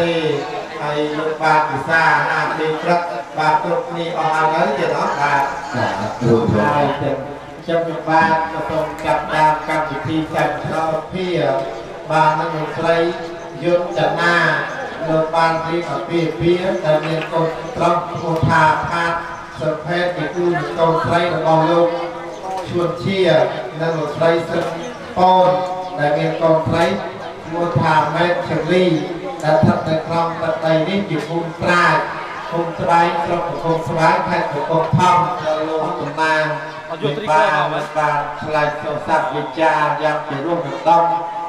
ទេហើយលោកបាទពិសាណាពីព្រឹកបាទគ្រប់នេះអស់ហើយទៀតអត់បាទរួចហើយទាំងខ្ញុំលោកបាទក៏សូមចាប់ដើមកម្មវិធីចែកប្រោភាបាទនឹងលោកស្រីយុទ្ធចនាលោកបានរៀបអាពាហ៍ពិពាហ៍ដែលមានកូនត្រង់ឈ្មោះថាផាតសុភេទជាគូនឹងកូនស្រីរបស់លោកជួនជានិងលោកស្រីសឹកប៉នដែលមានកូនស្រីឈ្មោះថាម៉ែតឈឹងលីដែលស្ថិតនៅក្នុងទឹកដីនេះជាភូមិប្រាជ្ញភូមិស្បែកស្រុកកំពង់ស្បែកខេត្តកំពង់ធំដល់លោកតំណាងបាទឆ្លៃចូលស័ព្ទវិចារយ៉ាងពីរោះរដំ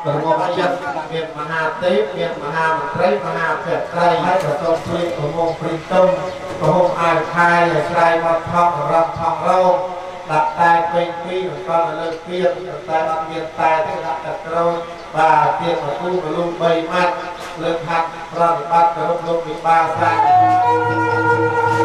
ប្រងំចិត្តមានមហាទេពមានមហាមន្ត្រីមហាភក្ត្រីហើយប្រសូតព្រៀងប្រមងព្រីតុងប្រហុំអាយខែស្រ័យមកថងរំថងរោដាក់តែពេញពីអង្គនៅលើគៀនតែអត់មានតែទេដាក់តែក្រូចបាទទៀនមកគូមលុំ3ម៉ាត់លើកហាត់ប្រតិបត្តិទៅរកលោកវិបាលសាស្ត្រ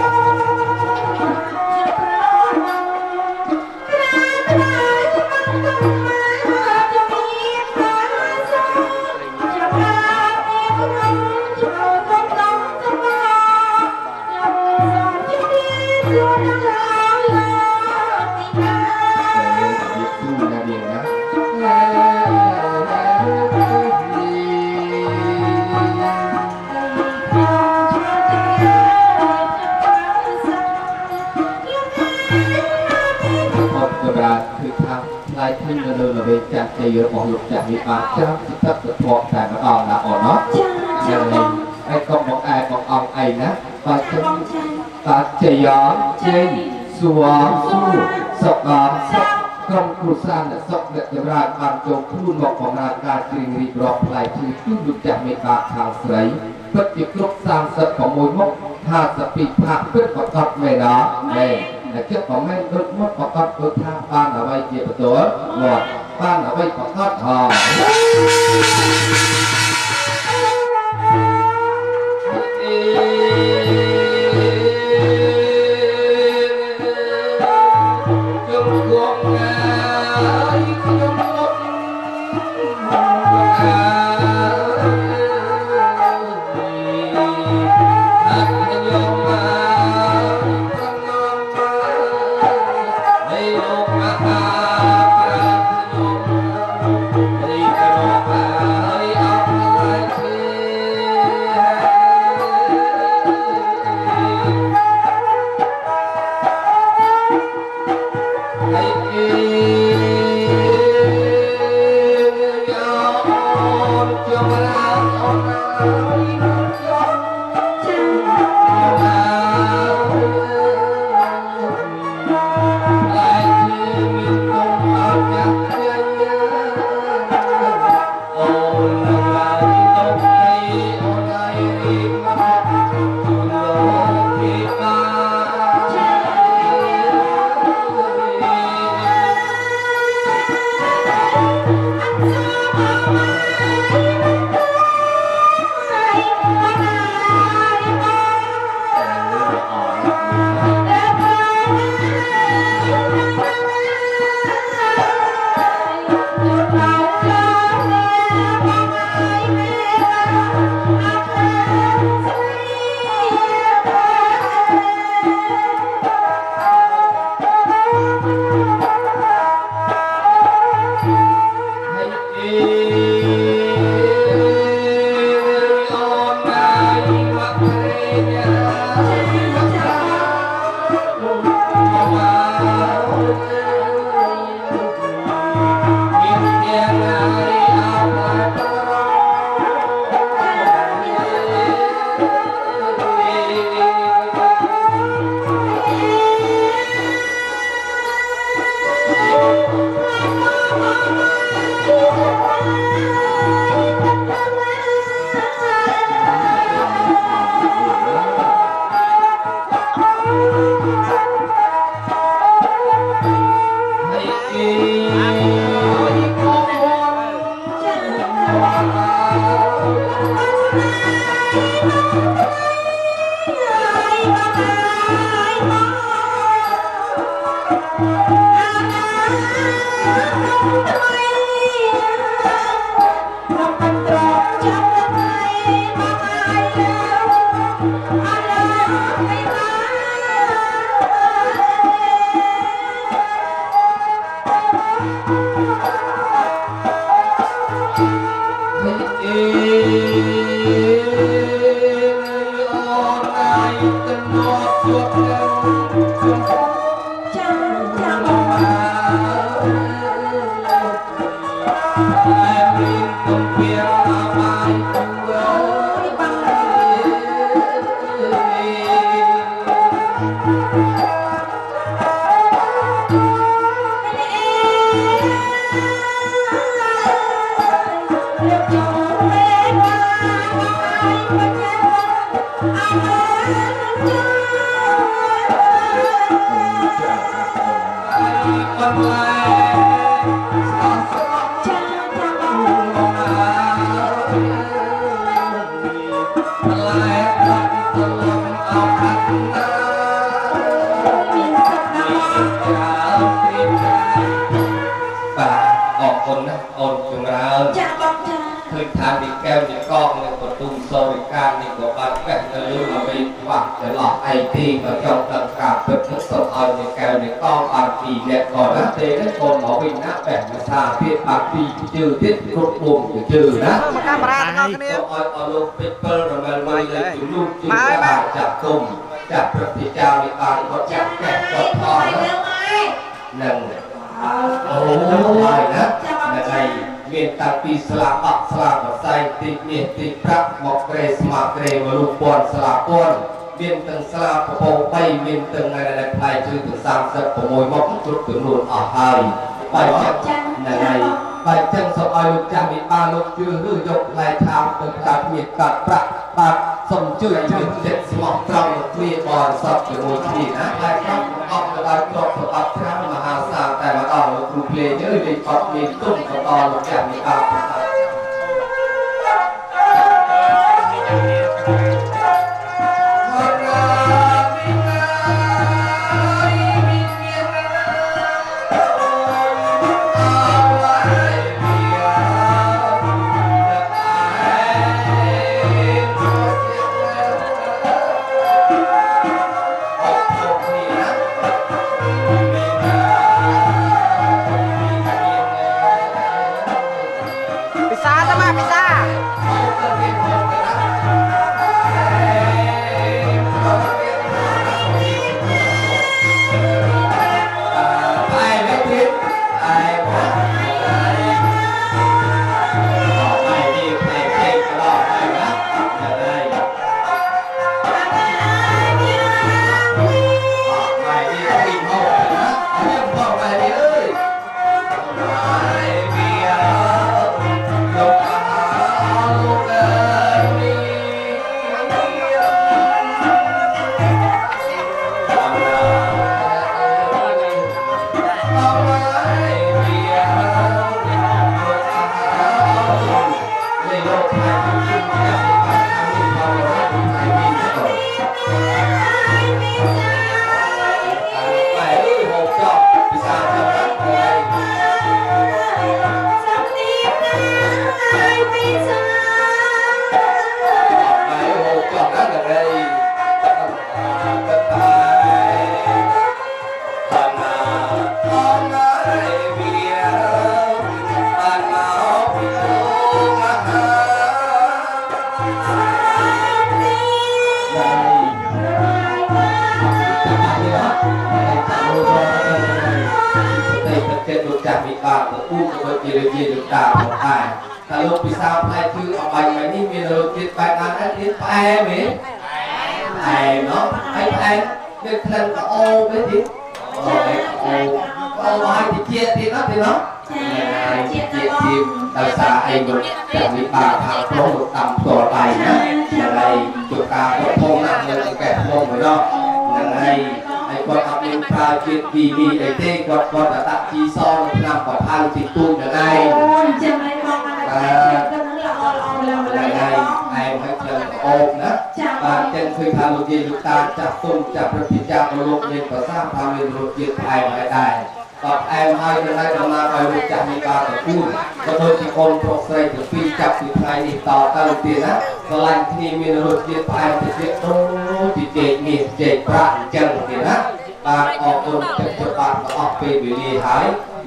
lại khi người là về chặt thì bỏ lục chặt bị bạc chắc tất cả thuộc tại nó on là on nó ai không một ai một ông ai nè và chân ta chạy gió trên xuống su sọc sọc không cột san là sọc để cho ra bàn châu khuôn mộtของราคาจริงรีบรอหลายที่ขึ้นลุกจากมีบาทางใสเพื่อติดลบสร้างสดของมวยมกถ้าสปีดผักเพื่อประกอบไม่เนาะแต่เจ้าของแม่รถมดประกอบรถทางบ้านเอาไว้เกี่ยวกับตัวหมดบ้านเอาไว้ประกอบทอง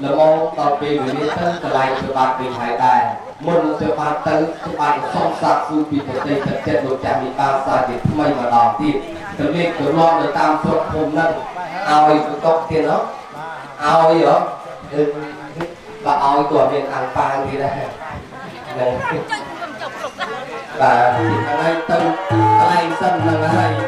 บ là mong tao về với biết thân cái lại cho bạn về hải đài muốn cho bạn tới cho bạn song sạc su bị một tay thật chất một chạm bị ta xa để thay mà đỏ tiền cái việc của lo được tam suốt hôm nay ao ấy cũng có tiền đó ao ấy hả và ao ấy của miền An Pang thì đây và thì cái này tân cái này sân là cái này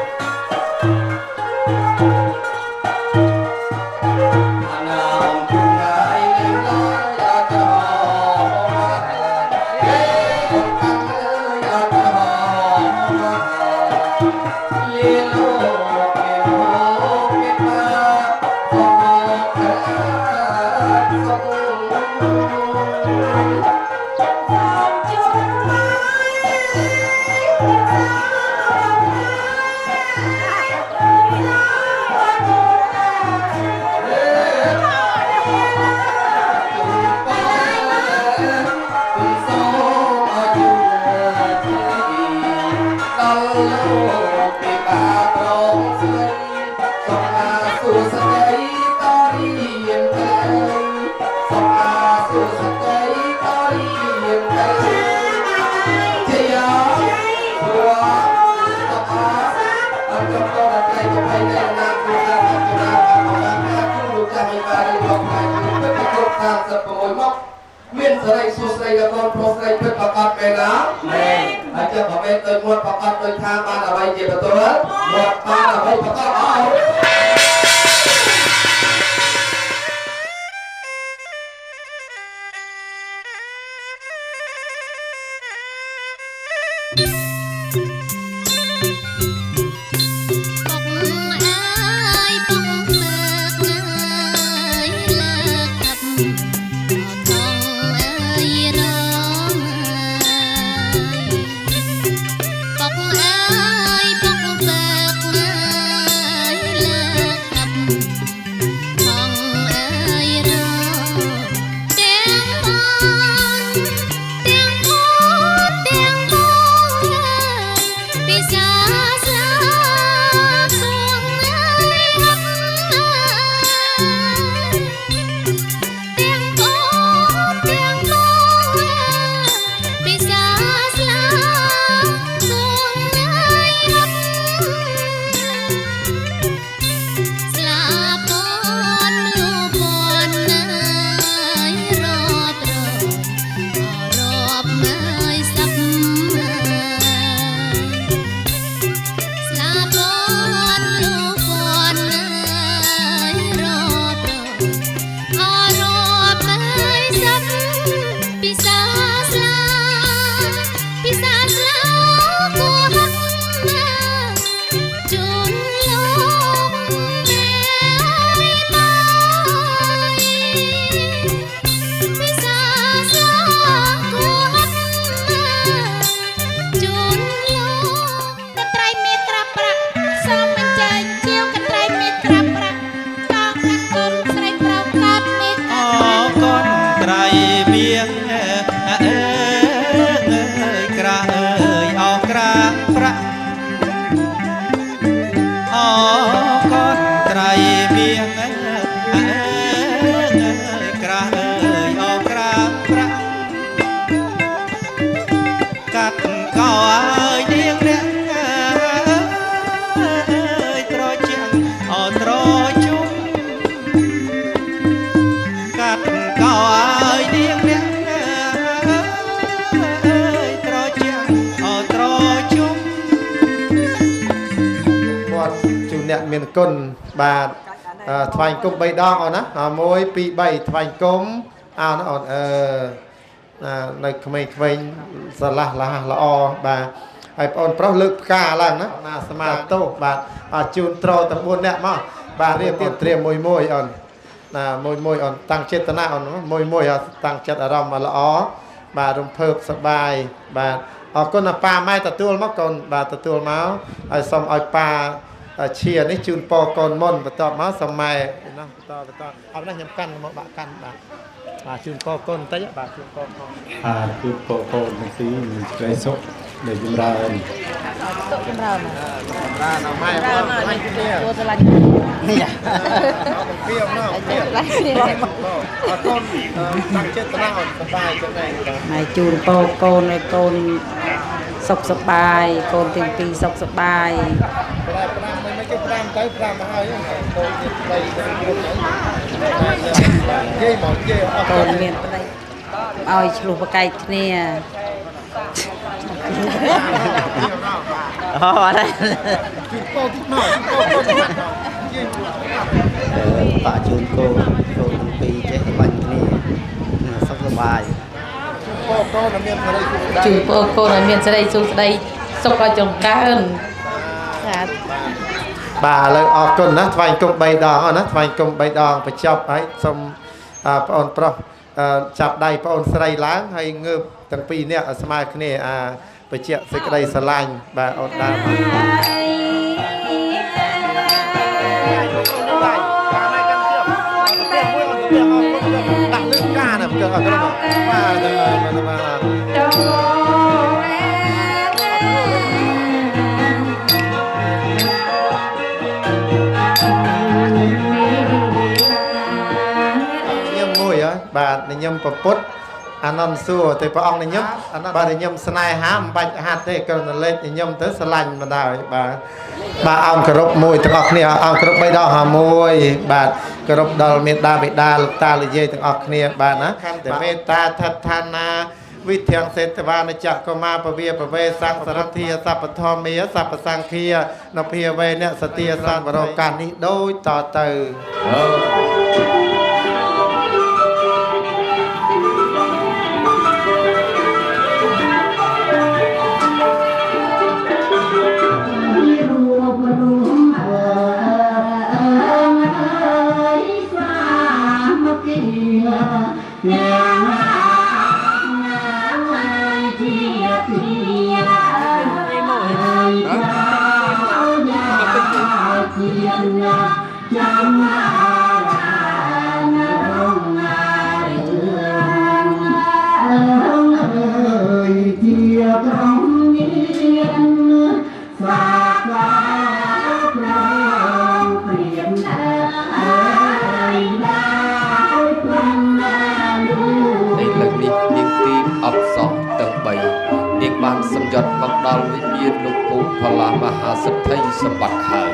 miền Tây Xu Tây là con pro Tây phật bạc bạc về đó hãy cho họ bên tôi một bạc bạc tôi tham ba là bay về và tôi hết một ba là bay bạc bạc miền Cồn bà thành công bay đo ở nó môi pi bay thành công nó ở nơi mình là o bà ai on pro lực ca là nó là smart tô bà chun trâu tập buôn nè mà bà riêng tiền tiền môi on là môi on tăng chết tana on môi tăng chết ở rầm mà là ó bà đồng phợpสบายbà con là pa mai tạt tuôn mất còn bà tạt tuôn máu xong ai pa chiaนี่จูนปอกอนมอนประตอบมาสมัยนะประตอบเอาได้ยำกันมาบะกันจูนปอกอนแต่ยะบะจูนปอกอนจูนปอกอนมันสิมันไกลสกในจุฬาจุฬาเอาไม่เปรี้ยวตัวสลัดนี่อ่ะเปรี้ยวเนาะเปรี้ยว con đang chết tao sắp bài chỗ này này chùn po con này con sọc sập bài con tiền pi sọc sập bài mấy cái pram tới pram mà hơi con đây dây mỏng dây con miền đây ơi chụp một cái nè ở đây bà chun cô pi chết bánh này sắp bài con là miền đây chụp po con là miền đây sọc vào trồng cá ơn bà lời ở con nát vài công bay đòn nát vài công bay đòn phải chọc ấy xong on pro chập đầy on sợi láng hay ngืบตั้งปีเนี่ยสมัยนี้ไปเจี๊ยสิกระไดสลายbà on đa đặt lưng ca nè cơ ở đâu mà bà này nhâm bậc pốt anh ăn xua thì bà ông này nhâm bà này nhâm snai hám bạch hạt thế cần lên thì nhâm tới sờ lạnh mà đào bà ông cà rốt môi từng ọc này ông cà rốt bay đào hà môi bà cà rốt đào miệt đa lục ta là dây từng ọc này bà ná để mê ta thật than naวิเทียงเศรษฐวานจักก็มาประเวียประเวสังสารทีสัพพทอมเมียสัพพสังเคียนเพียเวเนี่ยสติสังวรการนี้โดยต่อเติបានសម្យត់មកដល់វិញ្ញាណលោកពូផល្លាមហាសិទ្ធិសម្បត្តិហើយ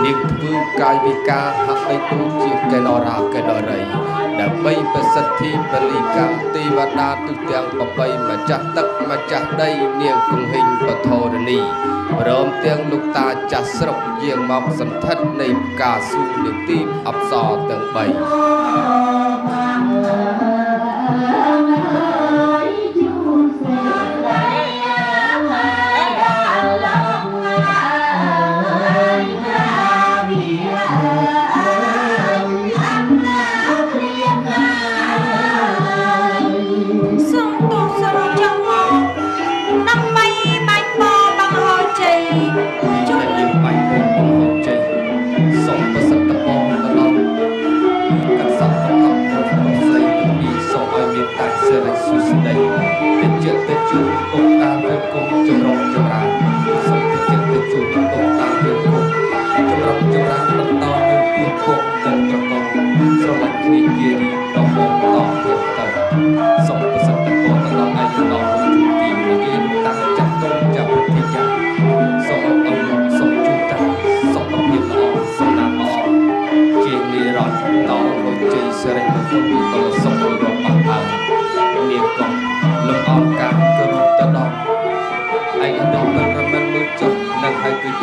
នាងធ្វើកាយវិការហាក់បីដូចជាកេណរាកេណរីដើម្បីប្រសិទ្ធិពលិកាទេវតាទូទាំង8ម្ចាស់ទឹកម្ចាស់ដីនាងគង្ហិញពធរនីព្រមទាំងលោកតាចាស់ស្រុកយាងមកសន្ធិដ្ឋនៃផ្កាស៊ូនាងទីអប្សរទាំង3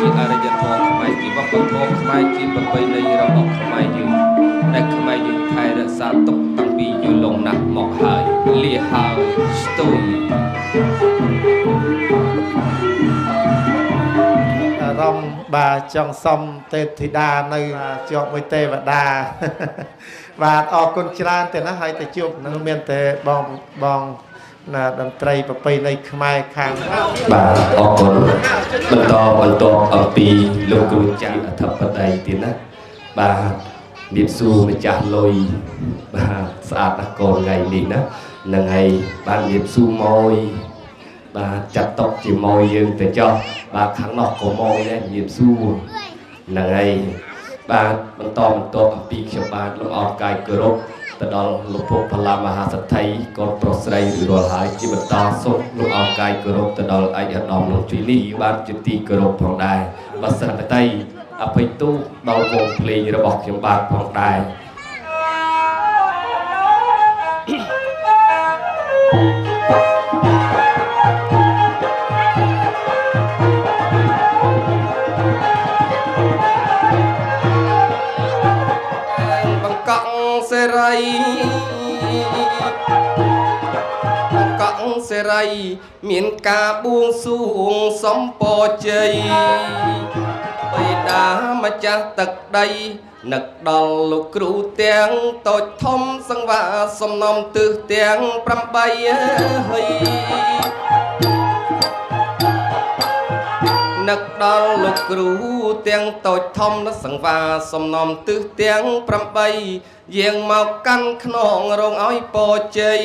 ជាអរិយធម៌ខ្មែរជាវប្បធម៌ខ្មែរជាប្រពៃណីរបស់ខ្មែរយើងដែលខ្មែរយើងថែរក្សាទុកតាំងពីយូរលង់ណាស់មកហើយលាហើយស្ទុយអារម្មណ៍បាទចង់សុំទេពធីតានៅជាប់មួយទេវតាបាទអរគុណច្រើនទេណាហើយទៅជួបនឹងមានតែបងណាតន្ត្រីប្រពៃណីខ្មែរខាងបាទអរគុណបន្តអំពីលោកគ្រូចាស់អធិបតីទៀតណាបាទមានសួរម្ចាស់លុយបាទស្អាតណាស់កូនថ្ងៃនេះណានឹងហើយបាទមានសួរម៉យបាទចាត់តុកជាម៉យយើងទៅចោះបាទខាងនោះក៏ម៉យដែរមានសួរនឹងហើយបាទបន្តអំពីខ្ញុំបាទលំអរកាយគោរព ទៅដល់លោកពុកផល្លាមហាសទ្ធិកូនប្រុសស្រីឬរាល់ហើយជាបន្តសូមលោកអង្កាយគោរពទៅដល់ឯកឧត្តមលោកជួយលីបានជាទីគោរពផងដែរបើសិនតែអភ័យទោសដល់វងភ្លេងរបស់ខ្ញុំបាទផងដែរបង្កក់សេរីបង្កក់សេរីមានការបួងសួងសំពរជ័យបិតាម្ចាស់ទឹកដីនឹកដល់លោកគ្រូទាំងតូចធំសង្វាសំណុំទិសទាំង8ហើយនឹកដល់លោកគ្រូទាំងតូចធំសង្វាសំណុំទិសទាំង8យាងមកកាន់ខ្នងរងឲ្យពរជ័យ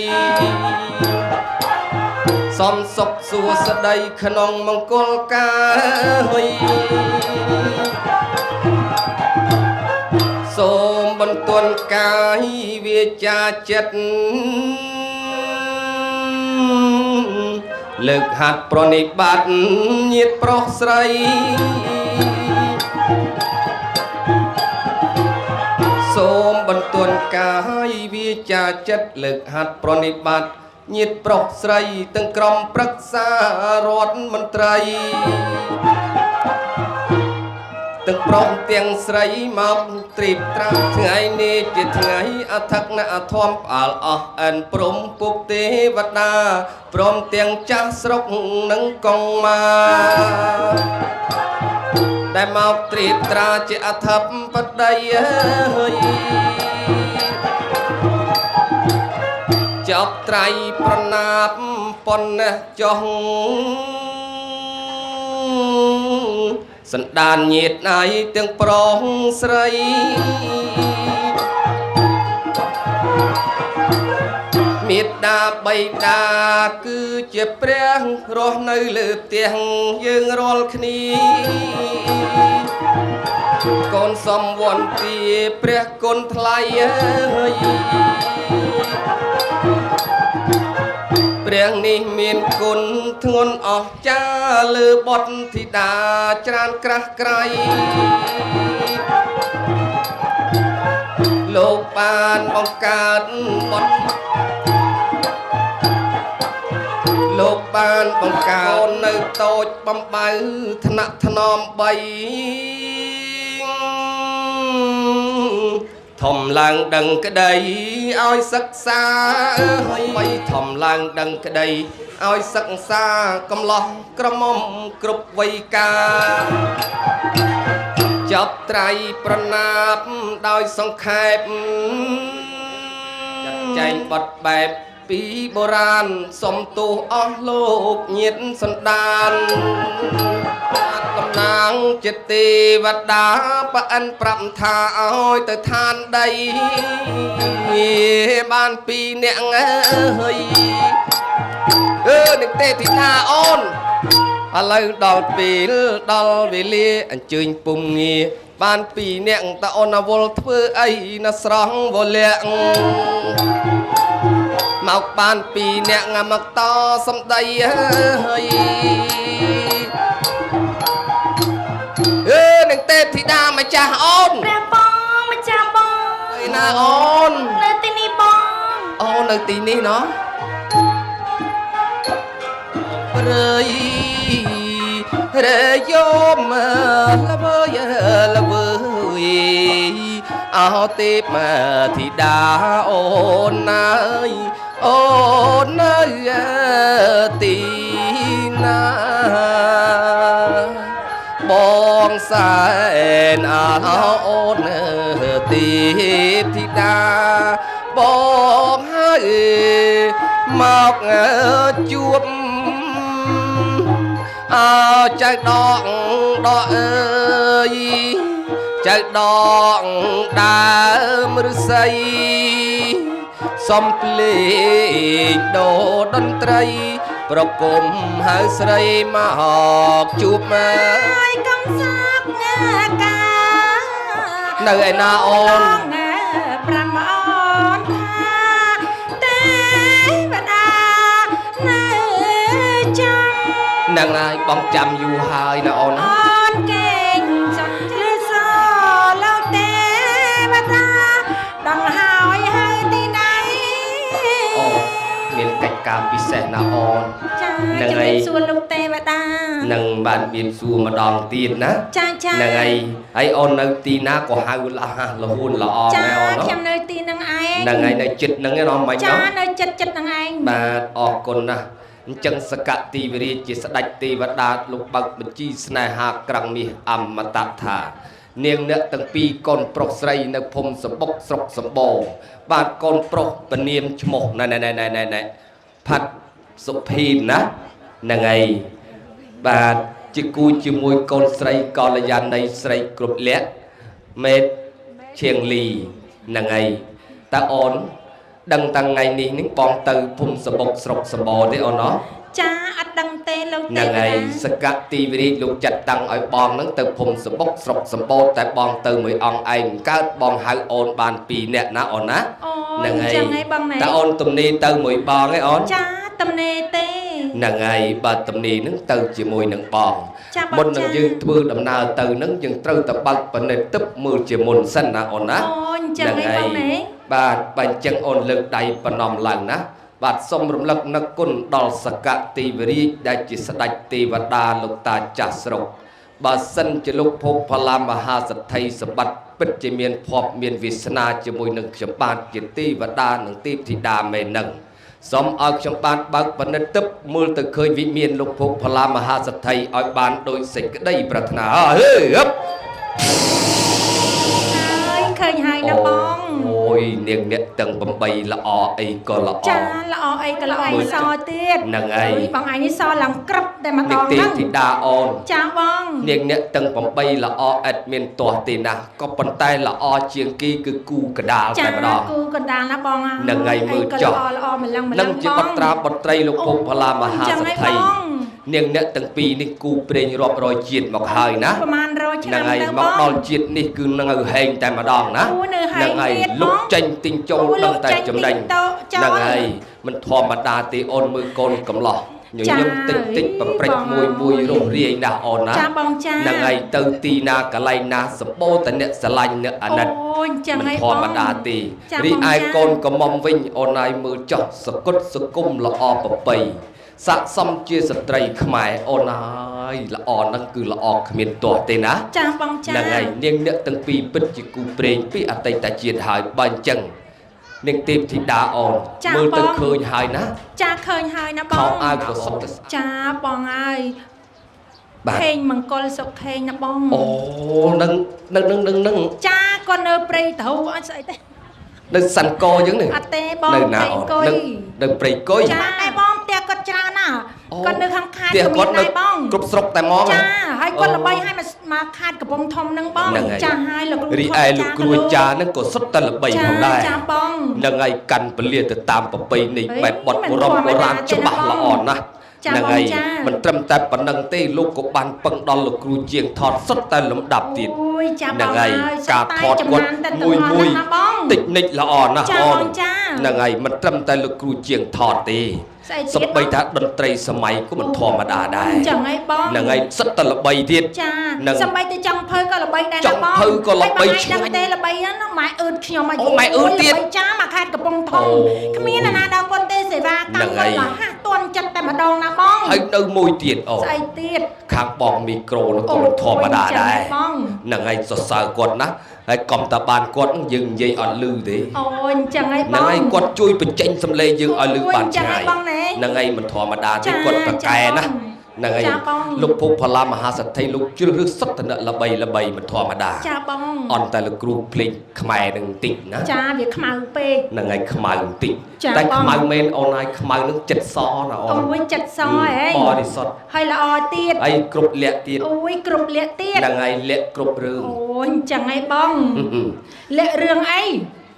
សំសុខសួស្តីក្នុងមង្គលការសូមបន្ទន់កាយវាចាចិត្តលើកហាត់ប្រណិប័តញាតិប្រុសស្រីសូមបន្ទន់កាយវាចាចិត្តលើកហាត់ប្រណិប័តញាតិប្រុសស្រីទាំងក្រុមប្រឹក្សារដ្ឋមន្ត្រីទាំងប្រុសទាំងស្រីមកត្រៀបត្រាំថ្ងៃនេះជាថ្ងៃអធិកណអធមផ្អើលអស់អិនព្រំពុកទេវតាព្រមទាំងចាស់ស្រុកនិងកងមាដែលមកត្រៀបត្រាជាអធិបតីចប់ត្រៃប្រណាប់ប៉ុណ្ណេះចុះសណ្ដានញាតឯទាំងប្រុសស្រីមេត្តាបិតាគឺជាព្រះរស់នៅលើផ្ទះយើងរាល់គ្នាកូនសំវន្ទាព្រះគុណថ្លៃព្រះនេះមានគុណធ្ងន់អស្ចារ្យលើបុត្រធីតាច្រើនក្រាស់ក្រៃលោកបានបង្កើតបុត្រលោកបានបង្កើតនៅតូចបំបៅថ្នាក់ថ្នម3ធំឡើងដឹងក្តីឲ្យសិក្សាហើយធំឡើងដឹងក្តីឲ្យសិក្សាកំឡោះក្រមុំគ្រប់វ័យកាលចាប់ត្រៃប្រណាប់ដោយសង្ខេបចាត់ចែងបត់បែបពីបុរាណសុំទោសអស់លោកញាតិសន្តានតំណាងចិត្តទេវតាប្រអិនប្រាប់ថាឲ្យទៅឋានដីបាន2នាក់ហើយនឹងទេធីតាអូនឥឡូវដល់ពេលដល់វេលាអញ្ជើញពុំងារបាន2នាក់តអូនវល់ធ្វើអីណាស្រស់វលៈមកបាន2នាក់មកតសំដីហើយនឹងទេពធីតាម្ចាស់អូនព្រះបងម្ចាស់បងឯណាអូននៅទីនេះបងអូននៅទីនេះណោះរើយរើយោមលវើយលវើយអោទេពធីតាអូនណាយអូននៅទីណាបងសែនអូនទីធីតាបងហើយមកជួបចៅដកដកអើយចៅដកដើមឫស្សីសំភ្លេងដូរតន្ត្រីប្រគំហៅស្រីមកជួបមកកំសាប់កានៅឯណាអូន5អូន នឹងហើយបងចាំយូរហើយណាអូនណា អូនកេងចាំលឺសលោកទេវតាដឹងហើយហើយទីណៃ អូមានកិច្ចការពិសេសណាអូន ចា នឹង ជំ ហើ រា យ បសួរលោកទេវតា នឹងបានមានសួរម្ដងទៀតណា ចាចា នឹងហើយអូននៅទីណាក៏ហៅលះលហួនល្អ ចា ដែរអូន ខ្ញុំនៅទីនឹងឯង នឹងហើយនៅចិត្តនឹងឯងមិន ចា ណោះ នៅចិត្តនឹងឯង បាទអរគុណណាស់អញ្ចឹងសកតិវិរិយជាស្ដេចទេវតាលោកបើកបញ្ជីស្នេហាក្រាំងមាសអមតៈថានាងអ្នកទាំងពីរកូនប្រុសស្រីនៅភូមិសម្បុកស្រុកសម្បូរបាទកូនប្រុសពនាមឈ្មោះណែផាត់សុភីនណាហ្នឹងហើយបាទជាគូជាមួយកូនស្រីកល្យាណីស្រីគ្រប់លក្ខមេតឈៀងលីហ្នឹងហើយតើអូនដឹងតាំងថ្ងៃនេះនឹងបងទៅភូមិសម្បុកស្រុកសម្បូរទេអូនណោះ ចាអត់ដឹងទេលោក ហ្ ទេ នឹង វ ហើយ តា សកតិវិរិយលោកចាត់តាំងឲ្យបងនឹងទៅភូមិសម្បុកស្រុកសម្បូរតែបងទៅមួយអង្គឯងកើតបងហៅអូនបាន2នាក់ណាអូនណា អូ ហ្នឹងហើយ ចឹងហើយបងណែ តើអូនទំនេរទៅមួយបងឯអូន ចាតំណេទេ ហ្នឹងហើយបើទំនេរនឹងទៅជាមួយនឹងបង ចាបង មុននឹង ចា យើងធ្វើដំណើរទៅនឹងយើងត្រូវតែបើកបនិតទឹកមើលជាមុនសិនណាអូនណា អូអញ្ចឹងហើយបងណែ បាទបើអញ្ចឹងអូនលើកដៃប្រណម្យឡើងណាបាទសូមរំលឹកនឹកគុណដល់សកតិវិរិយដែលជាស្ដេចទេវតាលោកតាចាស់ស្រុកបើសិនជាលោកភពផល្លាមហាសទ្ធិសម្បត្តិពិតជាមានភ័ព្វមានវាសនាជាមួយនឹងខ្ញុំបាទជាទេវតានិងទេពធីតាមែននឹងសូមឲ្យខ្ញុំបាទបើកបនិតទឹកមើលទៅឃើញវិមានលោកភពផល្លាមហាសទ្ធិឲ្យបានដោយសេចក្តីប្រាថ្នាហឺហឹប ហើយឃើញហើយណាបង អូយនាងអ្នកទាំង8ល្អអីក៏ល្អ ចាល្អអីក៏ល្អសទៀត ហ្នឹងហើយ បងឯងនេះសឡើងក្រឹបតែម្ដ នាង ង ទេ ហ្នឹង ធីតាអូន ចាបង នាងអ្នកទាំង8ល្អឥតមានទាស់ទេណាក៏ប៉ុន្តែល្អជាងគេគឺគូកដាល ចា តែម្ដង គូកណ្ដាលណាបង ហ្នឹងហើយមើលចុះ ល្អម្លឹងម្លឹ នឹង ង ជាបត្រាបត្រីលោកភពផល្លាមហា ចឹង ស ហើយ ទ្ធិ បង នាងអ្នកទាំងពីរនេះគូព្រេងរាប់រយជាតិមកហើយណា ប្រហែល100 ហ្នឹង ឆ្នាំ ហើយ ទៅ ម ប ក ង ដល់ជាតិនេះគឺនឹងឲ្យហែងតែម្ដងណា អូនៅហែង ហើយ ទៀត លុក បង ចេញទិញចូល អូលុ ដឹង ក តែ ចេញ ចំណេញ ទិញតូចចោល ហ្នឹងហើយមិនធម្មតាទេអូនមើលកូនកំឡោះញញឹមតិចតិចប្រព្រឹត្តមួយរស់រាយណាស់អូនណា ចាបងចា ហ្នឹងហើយទៅទីណាកន្លែងណាសម្បូរតែអ្នកស្រឡាញ់អ្នកអាណិត អូអញ្ចឹង មិន ហើយ ធ បង ម្មតាទេ ចា រី បង ឯ ចា កូនកំមុំវិញអូនហើយមើលចោះសគុតសគុំល្អប្រពៃស័ក្តិសមជាស្ត្រីខ្មែរអូនហើយល្អហ្នឹងគឺល្អគ្មានទាស់ទេណា ចាបងចា ហ្នឹងហើយនាងអ្នកទាំងពីរពិតជាគូព្រេងពីអតីតជាតិហើយបើអញ្ចឹងនាងទេពធីតាអូនមើលទៅឃើញហើយណា ចាឃើញហើយណាប ខោ ង អាវក៏សុទ្ធតែស្អាត ចាបងហើយ បាទ ខេងមង្គលសុខខេងណាបង អូនឹង ចាគាត់នៅព្រៃទៅអត់ស្អីទេ នៅសាន់កអញ្ចឹងនេះ អត់ទេបង នៅណា ព្រៃ អូន អង្គុយ នៅព្រៃគុយ ចាតែបងផ្ទះគាត់ច្រើនណាស់គាត់នៅខាងខេត្ត ផ្ទះ ក៏ គាត់ មាន នៅ ដែរបង គ្រប់ស្រុកតែមក ចាហើយគាត់ល្បីឲ្យមកខេត្តកំពង់ធំហ្នឹងបង ហ្នឹងហើយ ចាហើយលោកគ្រូ រីឯលោកគ្រួចាហ្នឹងក៏សុទ្ធតែល្បីផងដែរ ចាបង នឹងហើយកាន់ពលាទៅតាមប្រពៃណី អេ បែបបត់ មិន បុរ ធម្មតា បុរាណ ទេ ច្បាស់ ណាបង ល្អណាស់ ចា ហ្នឹង បង ហើយ ចា មិនត្រឹមតែប៉ុណ្្នឹងទេលោកក៏បានពឹងដល់លោកគ្រូជាងថតសុទ្ធតែលំដាប់ទៀត អូយចា ហ្ ប នឹង ង ហើយ ហើយ ការថត ចំ គាត់ ណានតែ មួយ ទាំងអស់ មួយ ណាបង តិចនិចល្អណាស់ ចា អូន បងចា ហ្នឹងហើយមិនត្រឹមតែលោកគ្រូជាងថតទេ ស្អីទៀត សំបីថាតន្ត្រីសម័យក៏មិនធម្មតាដែរ ចឹងហើយបង ហ្នឹងហើយសិតតែល្បីទៀត ចា ហ្នឹង សំបីតែចង់ភើក៏ល្បីដែរ ច ណា ង់ បង ភៅក៏ល្បី ហើយបងឯង ឆ្ងាញ់ ដឹងទេល្បីហ្នឹងម៉ែអឺតខ្ញុំអាយុ អូម៉ែអឺតទៀត ល្បីចាមកខេត្តកំពង់ធំ អូ គ្មានអ្នកណាដល់គាត់ទេសេវា ហ្នឹង កម្ម ហើយ គាត់លះទាន់ចិត្តតែម្ដងណាបង ហើយនៅមួយទៀតអូ ស្អីទៀត ខាងបងមីក្រូនោះក៏មិនធម្មតាដែរ បង ហ្នឹងហើយសរសើរគាត់ណាហើយកុំតែបានគាត់ហ្នឹងយើងនិយាយអត់ឮទេ អូអញ្ចឹងហើយប ហ្នឹង ង ហើយគាត់ជួយបញ្ចេញសម្លេងយើងឲ្យឮបានឆ្ងាយ អូអញ្ចឹងហើយបងណែ ហ្នឹងហើយមិនធម្មតាទេ ចា គាត់ប្រកែណា ចា ហ្នឹងហើយ ចាបង លោកភពផល្លាមហាសទ្ធិលោកជ្រើសរើសសុទ្ធតែអ្នកល្បីមិនធម្មតា ចាបង អន់តែលោកគ្រូភ្លេងខ្មែរនឹងបន្តិចណា ចាវាខ្មៅពេក ហ្នឹងហើយខ្មៅបន្តិច ចា តែ បង ខ្មៅមែនអូនហើយខ្មៅនឹងចិត្តសណាអូន អូយចិត្តសហ៎ បរិសុទ្ធ ហើយល្អទៀត ហើយគ្រប់លក្ខទៀត អូយគ្រប់លក្ខទៀត ហ្នឹងហើយលក្ខគ្រប់រឿង អូយអញ្ចឹងហើយបងលក្ខរឿងអី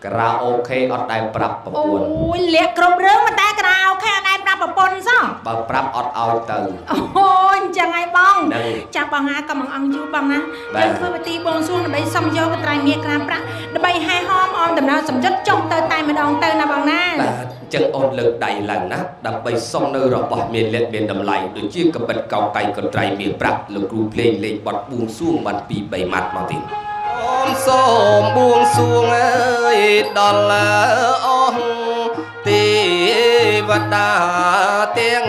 ការ៉ាអូខេអត់ដែលប្រាប់ប្រ អូ ពន្ធ យលក្ខគ្រប់រឿងមិនតែក្រៅខែអត់ដែរប្រាប់ប្រពន្ធសោះ បើប្រាប់អត់ឲ្យទៅ អូយអញ្ចឹងហើយបង ហ្នឹង ចាស់បងណាក៏មិនអង្គយូរបងណា បាទ យើងធ្វើពិធីបួងសួងដើម្បីសុំយកកត្រៃមាសក្រាមប្រាក់ដើម្បីហែហោមអមដំណើរសម្យុទ្ធចុះទៅតែម្ដងទៅណាបងណា បាទអញ្ ចឹងអូនលើកដៃឡើងណាដើម្បីសុំនៅរបស់មានលក្ខមានតម្លៃដូចជាកបិតកោកៃកន្ត្រៃមាសប្រាក់លោកគ្រូភ្លេងលេងបទបួងសួងបាន2 3ម៉ាត់មកទៀតអូនសូមបួងសួងអើយដល់អស់ទេវតាទាំង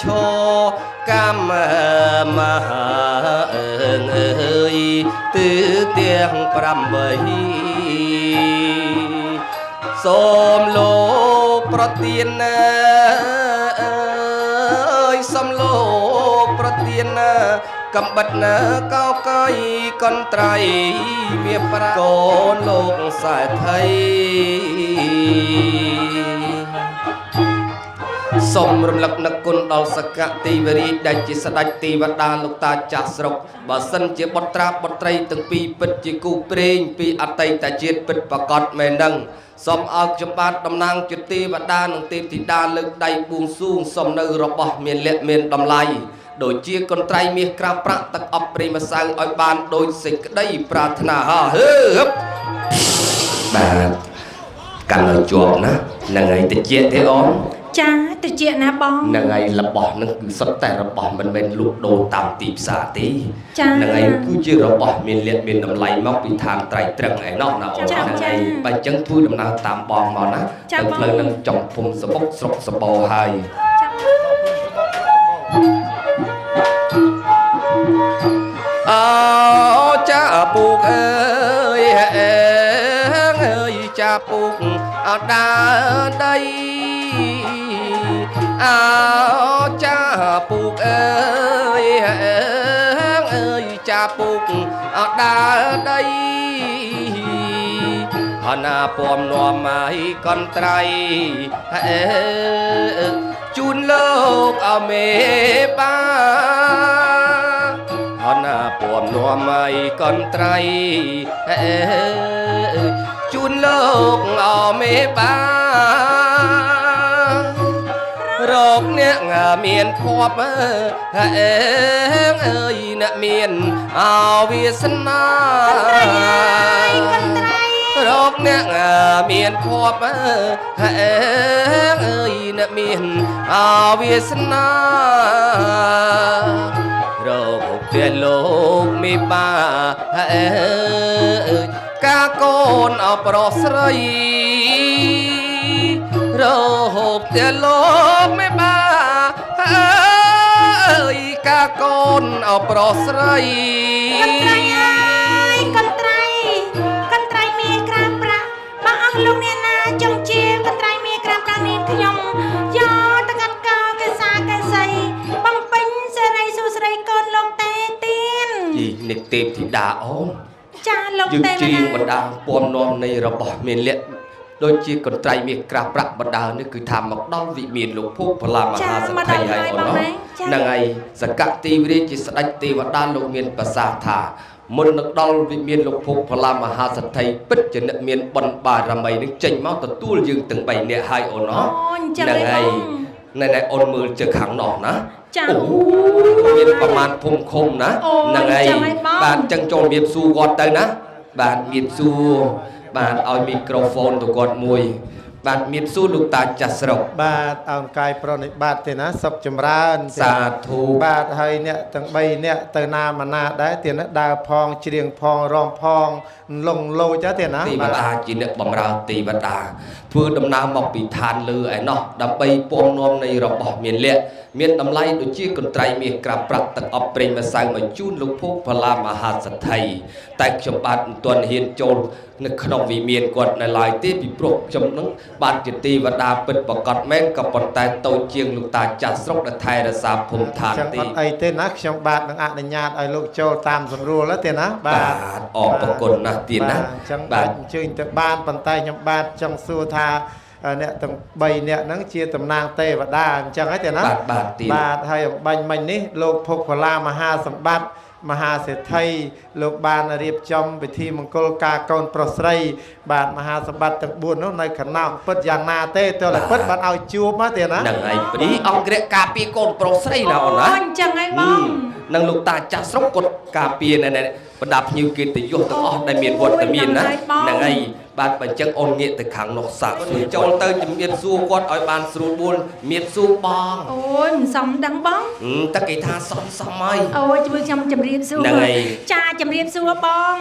ឈរកម្មមហាអើយទើទាំង8សូមលោកប្រទានអើយសូមលោកប្រទានកំបិតកោកៃកន្ត្រៃមាសប្រាក់កូនលោកសេដ្ឋីសូមរំលឹកនឹកគុណដល់សកតិវរីដែលជាស្ដេចទេវតាលោកតាចាស់ស្រុកបើសិនជាបុត្រាបុត្រីទាំងពីរពិតជាគូព្រេងពីអតីតជាតិពិតប្រកបមែននឹងសូមឲ្យខ្ញុំបាទតំណាងជាទេវតានិងទេពធីតាលើកដៃបួងសួងសូមនៅរបស់មានលក្ខមានតម្លៃដូចជាកន្ត្រៃមាសក្រាបប្រាក់ទឹកអប់ព្រីម្សៅឲ្យបានដូចសេចក្តីប្រាថ្នាហឺបាទកាន់ឲ្យជាប់ណាហ្នឹងហើយតិចទេអូនចាតិចណាបងហ្នឹងហើយរបស់ហ្នឹងគឺសុទ្ធតែរបស់មិនមែនលក់ដូរតាមទីផ្សារទេហ្នឹងហើយគឺជារបស់មានលក្ខមានតម្លៃមកពីឋានត្រៃត្រឹងឯណោះណាអូនហ្នឹងហើយបើអញ្ចឹងធ្វើដំណើរតាមបងមកណាទៅផ្លូវហ្នឹងចំភូមិសបុកស្រុកសបោហើយអូចាពូកអើយចាពូកអត់ដើរដីអោចាពូកអើយចាពូកអត់ដើរដីហណាពំនាំមកកន្ត្រៃជូនលោកអមេបាហណាពំនាំមកកន្ត្រៃជូនលោកអមេបារកអ្នកមានភ័ព្វអើយអ្នកមានអវាសនារកអ្នកមានភ័ព្វអើយអ្នកមានអវាសនារកតែលោកមេបាអើយកាកូនអប្រុសស្រីរហូបតែលោកមេបាអើយកាកូនអប្រុសស្រីកន្ត្រៃអើយកន្ត្រៃមាសក្រាបប្រាក់បើអស់លោកអ្នកណាចង់ជាកន្ត្រៃមាសក្រាបប្រាក់នេះខ្ញុំយកទៅកាត់កោកេសាកេសីបំពេញសេរីសុស្រីកូនលោកទេទៀនយីនេះទេពធីតាអូនចាលោកទេយើងជ្រៀងបណ្ដាពំនាំនៃរបស់មានលក្ខដូចជាកន្ត្រៃមាសក្រាបប្រាក់បណ្ដានេះគឺថាមកដល់វិមានលោកភពផល្លាមហាសទ្ធិហើយអូនហ្នឹងហើយសកតិវរាជជាស្ដេចទេវតាលោកមានប្រសាសន៍ថាមុននឹងដល់វិមានលោកភពផល្លាមហាសទ្ធិពិតជាអ្នកមានបុណ្យបារមីនឹងចេញមកទទួលយើងទាំង3នាក់ហើយអូនហ្នឹងហើយណែអូនមើលជើខាងនោះណាអូមានប្រមាណភូមិឃុំណាហ្នឹងហើយបាទចឹងចូលមានស៊ូគាត់ទៅណាបាទមានស៊ូបាទឲ្យមីក្រូហ្វូនទៅគាត់មួយបាទមានស៊ូលោកតាចាស់ស្រុកបាទអោនកាយប្រណិប័តទេណាសុខចម្រើនសាធុបាទហើយអ្នកទាំង3អ្នកទៅណាមកណាដែរទៀតណាដើរផងច្រៀងផងរំផងលងលោចទៀតណាទេវតាជាអ្នកបម្រើទេវតាធ្វើដំណើរមកពីឋានលើឯណោះដើម្បីពំនាំនៃរបស់មានលក្ខមានតម្លៃដូចជាកន្ត្រៃមាសក្រាបប្រាក់ទឹកអប់ប្រេងម្សៅមកជូនលោកភពផល្លាមហាសទ្ធិតែខ្ញុំបាទមិនទាន់ហ៊ានចូលនៅក្នុងវិមានគាត់នៅឡើយទេពីព្រោះខ្ញុំនឹងបាទជាទេវតាពិតប្រកបមែនក៏ប៉ុន្តែតូចជាងលោកតាចាស់ស្រុកដែលថែរក្សាភូមិឋានទេអត់អីទេណាខ្ញុំបាទនឹងអនុញ្ញាតឲ្យលោកចូលតាមស្រួលទេណាបាទអរគុណណាស់ទៀតណាបាទអញ្ជើញទៅបានប៉ុន្តែខ្ញុំបាទចង់សួរថាអ្នកទាំង3អ្នកហ្នឹងជាតំណាងទេវតាអញ្ចឹងហើយទេណាបាទហើយអំបញ្ញមិញនេះលោកភពផល្លាមហាសម្បត្តិមហាសេដ្ឋីលោកបានរៀបចំពិធីមង្គលការកូនប្រុសស្រីបាទមហាសម្បត្តិទាំង4នោះនៅកណ្ដោពិតយ៉ាងណាទេទើបតែពិតបានឲ្យជួបមកទេណាហ្នឹងហើយព្រីអង្គរៈការពារកូនប្រុសស្រីណាអូនណាអញ្ចឹងហើយបង នឹងលោកតាចាស់ស្រុកគាត់ការពារណែបណ្ដាភ្ញៀវកិត្តិយសទាំងអស់ដែលមានវត្តមានណាហ្នឹងហើយបាទបើចឹងអូនងាកទៅខាងនោះសាកសួរចូលទៅជំរាបសួរគាត់ឲ្យបានស្រួលបួលមានសួរបងអូយមិនសមដឹងបងតែគេថាសមហើយអូយជួយខ្ញុំជំរាបសួរចាជំរាបសួរបង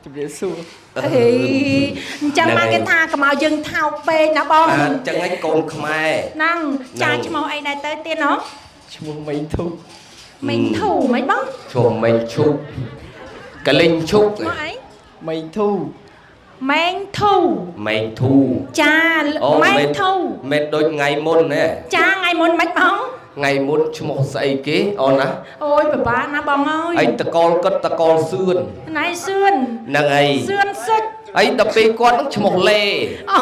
ជំរាបសួរអេអញ្ចឹងមកគេថាកុំឲ្យយើងថោកពេកណាបងអញ្ចឹងឯងកូនខ្មែរហ្នឹងចាឈ្មោះអីដែរទៅទៀតណោះឈ្មោះមេងធូមេងធូមិនបងឈ្មោះមេងឈូកលិញឈូឈ្មោះអីមេងធូមេងធូមេងធូចាមេងធូមិនដូចថ្ងៃមុនទេចាថ្ងៃមុនមិនបងថ្ងៃមុនឈ្មោះស្អីគេអូនណាអូយពិបាកណាបងអើយអីតកលគាត់តកលសឿនណៃសឿនហ្នឹងហើយសឿនសុចអីដល់ពេលគាត់នឹងឈ្មោះលេអូ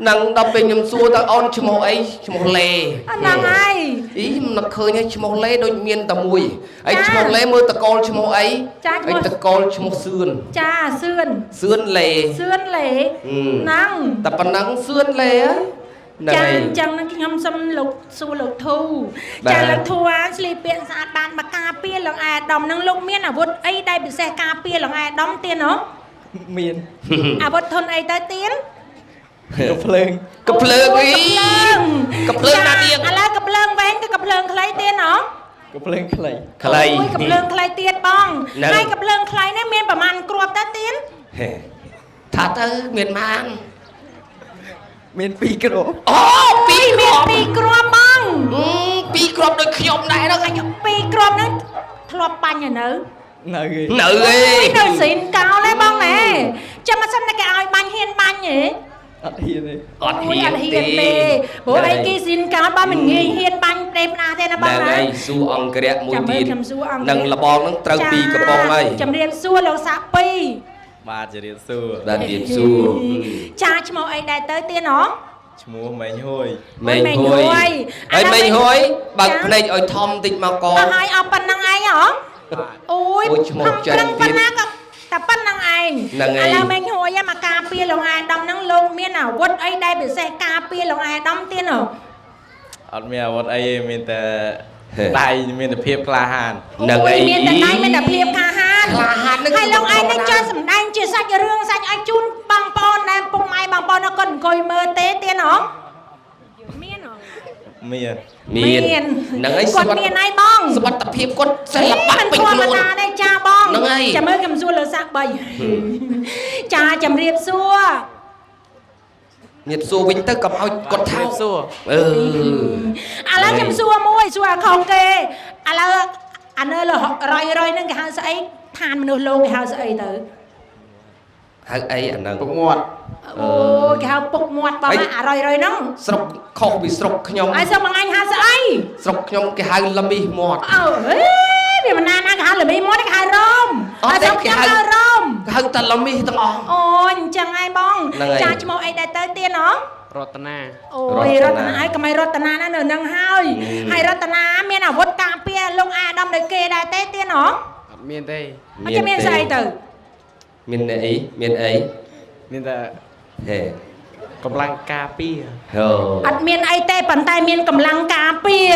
នឹងដល់ពេលខ្ញុំសួរតើអូនឈ្មោះអីឈ្មោះលេហ្នឹងហើយអីមិននឹកឃើញឈ្មោះលេដូចមានតែមួយអីឈ្មោះលេមើលតកលឈ្មោះអីអីតកលឈ្មោះសឿនចាសឿនសឿនលេសឿនលេហ្នឹងតែប៉ុណ្ណឹងសឿនលេចាអញ្ចឹងខ្ញុំសុំលោកសួរលោកធូចាលោកធូអាស្លីពាកស្អាតបានមកការពារលោកអាដាមនឹងលោកមានអាវុធអីដែលពិសេសការពារលោកអាដាមទៀតហ៎មានអាវុធធនអីទៅទៀតកភ្លើងកភ្លើងអីកភ្លើងណានាងឥឡូវកភ្លើងវែងទៅកភ្លើងខ្លីទៀតហ៎កភ្លើងខ្លីអូយកភ្លើងខ្លីទៀតបងហើយកភ្លើងខ្លីនេះមានប្រមាណគ្រាប់ទៅទៀតថាទៅមានម៉ានមាន2គ្រាប់អូ2មាន2គ្រាប់បង2គ្រាប់ដូចខ្ញុំដែរហ្នឹង2គ្រាប់ហ្នឹងធ្លាប់បាញ់នៅនៅឯនៅស៊ីនកោលឯបងណែចាំមិនសិនតែគេឲ្យបាញ់ហ៊ានបាញ់ហ៎អត់ហ៊ានទេអត់ហ៊ានទេព្រោះអីគេស៊ីនកោលបើមិនងាយហ៊ានបាញ់ទេណាទេណាបងណាហ្នឹងសួរអង្គរៈមួយទៀតនឹងលបងហ្នឹងត្រូវ2កំប៉ុងហើយជំរាបសួរលោកសាក់2បាទជម្រាបសួរបាទជម្រាបសួរចាឈ្មោះអីដែរទៅទៀតហ៎ឈ្មោះមេងហួយមេងហួយហើយមេងហួយបើកភ្នែកឲ្យធំតិចមកកទៅឲ្យអស់ប៉ុណ្ណឹងឯងហ៎អូយឈ្មោះចិនទៀតតែប៉ុណ្្នឹងឯងឥឡូវមេងហួយមកការពារលោកអាដាមហ្នឹងលោកមានអាវុធអីដែលពិសេសការពារលោកអាដាមទៀតហ៎អត់មានអាវុធអីមានតែដៃមានតែភាពក្លាហានហ្នឹងហើយមានតែដៃមានតែភាពក្លាហានហ្នឹងហើយលោកឯងនឹងចូលសម្ដែងជាសាច់រឿងសាច់ឲ្យជូនបងប្អូនដែលពុកម៉ែបងប្អូនគាត់អង្គុយមើលទេទៀតហ៎មានហ៎មានហ្នឹងហើយគាត់មានហើយបងសុខភាពគាត់សិល្បៈពេញខ្លួនធម្មតាទេចាបងចាំមើលខ្ញុំសួរលើសាក់3ចាជំរាបសួរញៀតសួរវិញទៅកុំឲ្យគាត់ថោកសួរឥឡូវខ្ញុំសួរមួយសួរអាខុសគេឥឡូវអានៅរយហ្នឹងគេហៅស្អីឋានមនុស្សលោកគេហៅស្អីទៅហៅអីអាហ្នឹងពុកមាត់អូគេហៅពុកមាត់បងអារយហ្នឹងស្រុកខុសពីស្រុកខ្ញុំហើយស្រុកបងអញហៅស្អីស្រុកខ្ញុំគេហៅលមីមាត់អូវាមិនណាគេហៅលមីមាត់គេហៅរ៉ូមហើយស្រុកខ្ញុំហៅរ៉ូមគេហៅតែលមីទាំងអស់អូអញ្ចឹងឯងបងចាឈ្មោះអីដែរទៅទៀតហ៎រតនាអូយរតនាហើយកុំឲ្យរតនាណានៅនឹងហើយរតនាមានអាវុធការពារលោកអាដាមដោយគេដែរទេទៀតហ៎អត់មានទេអត់មានស្អីទៅមានអីមានតែហេកម្លាំងការពារអត់មានអីទេប៉ុន្តែមានកម្លាំងការពារ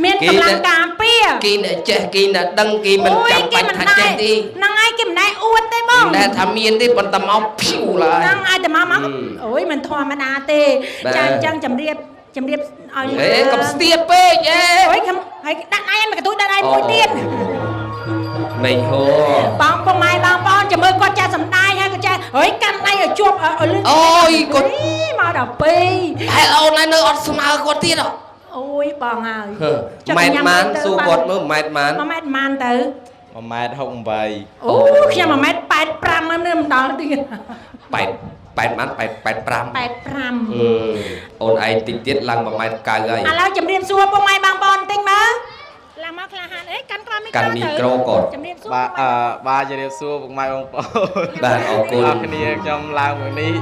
មានកម្លាំងការពារគេអ្នកចេះគេអ្នកដឹងគេមិនចាំបាច់ថាចេះទេហ្នឹងហើយគេមិនដែរអួតទេបងតែថាមានទេប៉ុន្តែមកភៀវឡើយហ្នឹងហើយតែមកអូយមិនធម្មតាទេចាអញ្ចឹងជំរាបឲ្យកុំស្ទាបពេកអូយហើយដាក់ដៃមកកន្ទុយដាក់ដៃមួយទៀតមេងហួរបងពុកម៉ែបងប្អូនចាំមើលគាត់ចាស់សំដាយហើយគាត់ចាស់ហើយកាន់ដៃឲ្យជាប់ឲ្យលឿនអូយគាត់មកដល់ពេលហើយអូននៅអត់ស្មើគាត់ទៀតអូយបងហើយម៉ែត្រម៉ានសួរគាត់មើលម៉ែត្រម៉ាន1ម៉ែត្រម៉ានទៅ1ម៉ែត្រ68អូខ្ញុំ1ម៉ែត្រ85នៅមិនដល់ទៀត8ម៉ាន85អូនឯងតិចទៀតឡើង1ម៉ែត្រ9ហើយឥឡូវជំរាបសួរពុកម៉ែបងប្អូនតិចមើលឡើងមកក្លាហានអីកាន់មីក្រូគាត់ជំរាបសួរបាទជំរាបសួរពុកម៉ែបងប្អូនបាទអរគុណអរគ្នាខ្ញុំឡើងមកនេះ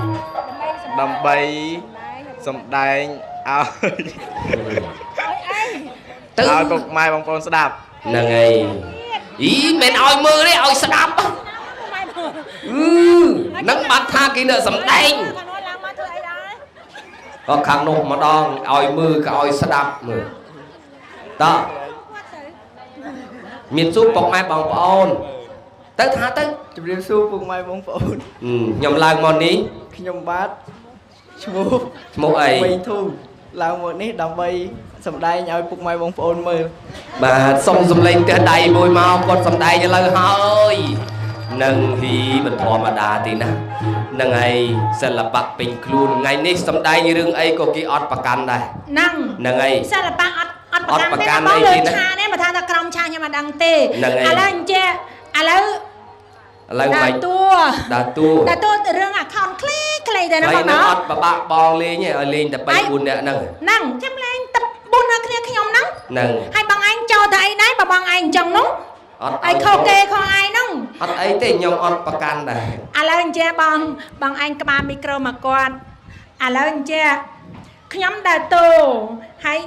ដើម្បីសម្ដែងឲ្យពុកម៉ែបងប្អូនស្ដាប់ហ្នឹងហើយមិនឲ្យមើលទេឲ្យស្ដាប់នឹងបាត់ថាគេនៅសម្ដែងក៏ខាងនោះម្ដងឲ្យមើលក៏ឲ្យស្ដាប់មើលត មានស៊ូពុកម៉ែបងប្អូនទៅថាទៅ ជំរាបសួរពុកម៉ែបងប្អូន ខ្ញុំឡើងមកនេះ ខ្ញុំបាទឈ្មោះ អី វិញធូឡើងមកនេះដើម្បីសម្ដែងឲ្យពុកម៉ែបងប្អូនមើល បាទសុំសំឡេងផ្ទះដៃមួយមកគាត់សំដែងឥឡូវហើយនឹងហ៊ីមិនធម្មតាទេណានឹងឯងសិល្បៈពេញខ្លួនថ្ងៃនេះសំដែងរឿងអីក៏គេអត់ប្រកាន់ដែរ ហ្នឹង ហើយ សិល្បៈអត់ប្រកាន់ទេបងលើឆានេះមកថាក្រមឆាខ្ញុំមិនដឹងទេឥឡូវអញ្ចឹងឥឡូវមិនដើរតួរឿងអាខោនខ្លីតែណាបងណាអត់បបាក់បងលេងទេឲ្យលេងតែ3 4នាក់ហ្នឹងខ្ញុំលេងតែ4នាក់គ្នាខ្ញុំហ្នឹងហើយបងឯងចូលតែអីដែរបើបងឯងអញ្ចឹងនោះអត់ឲ្យខុសគេខុសឯងហ្នឹងអត់អីទេខ្ញុំអត់ប្រកាន់ដែរឥឡូវអញ្ចឹងបងឯងក្បាលមីក្រូមកគាត់ឥឡូវអញ្ចឹងខ្ញុំដើរតួហើយ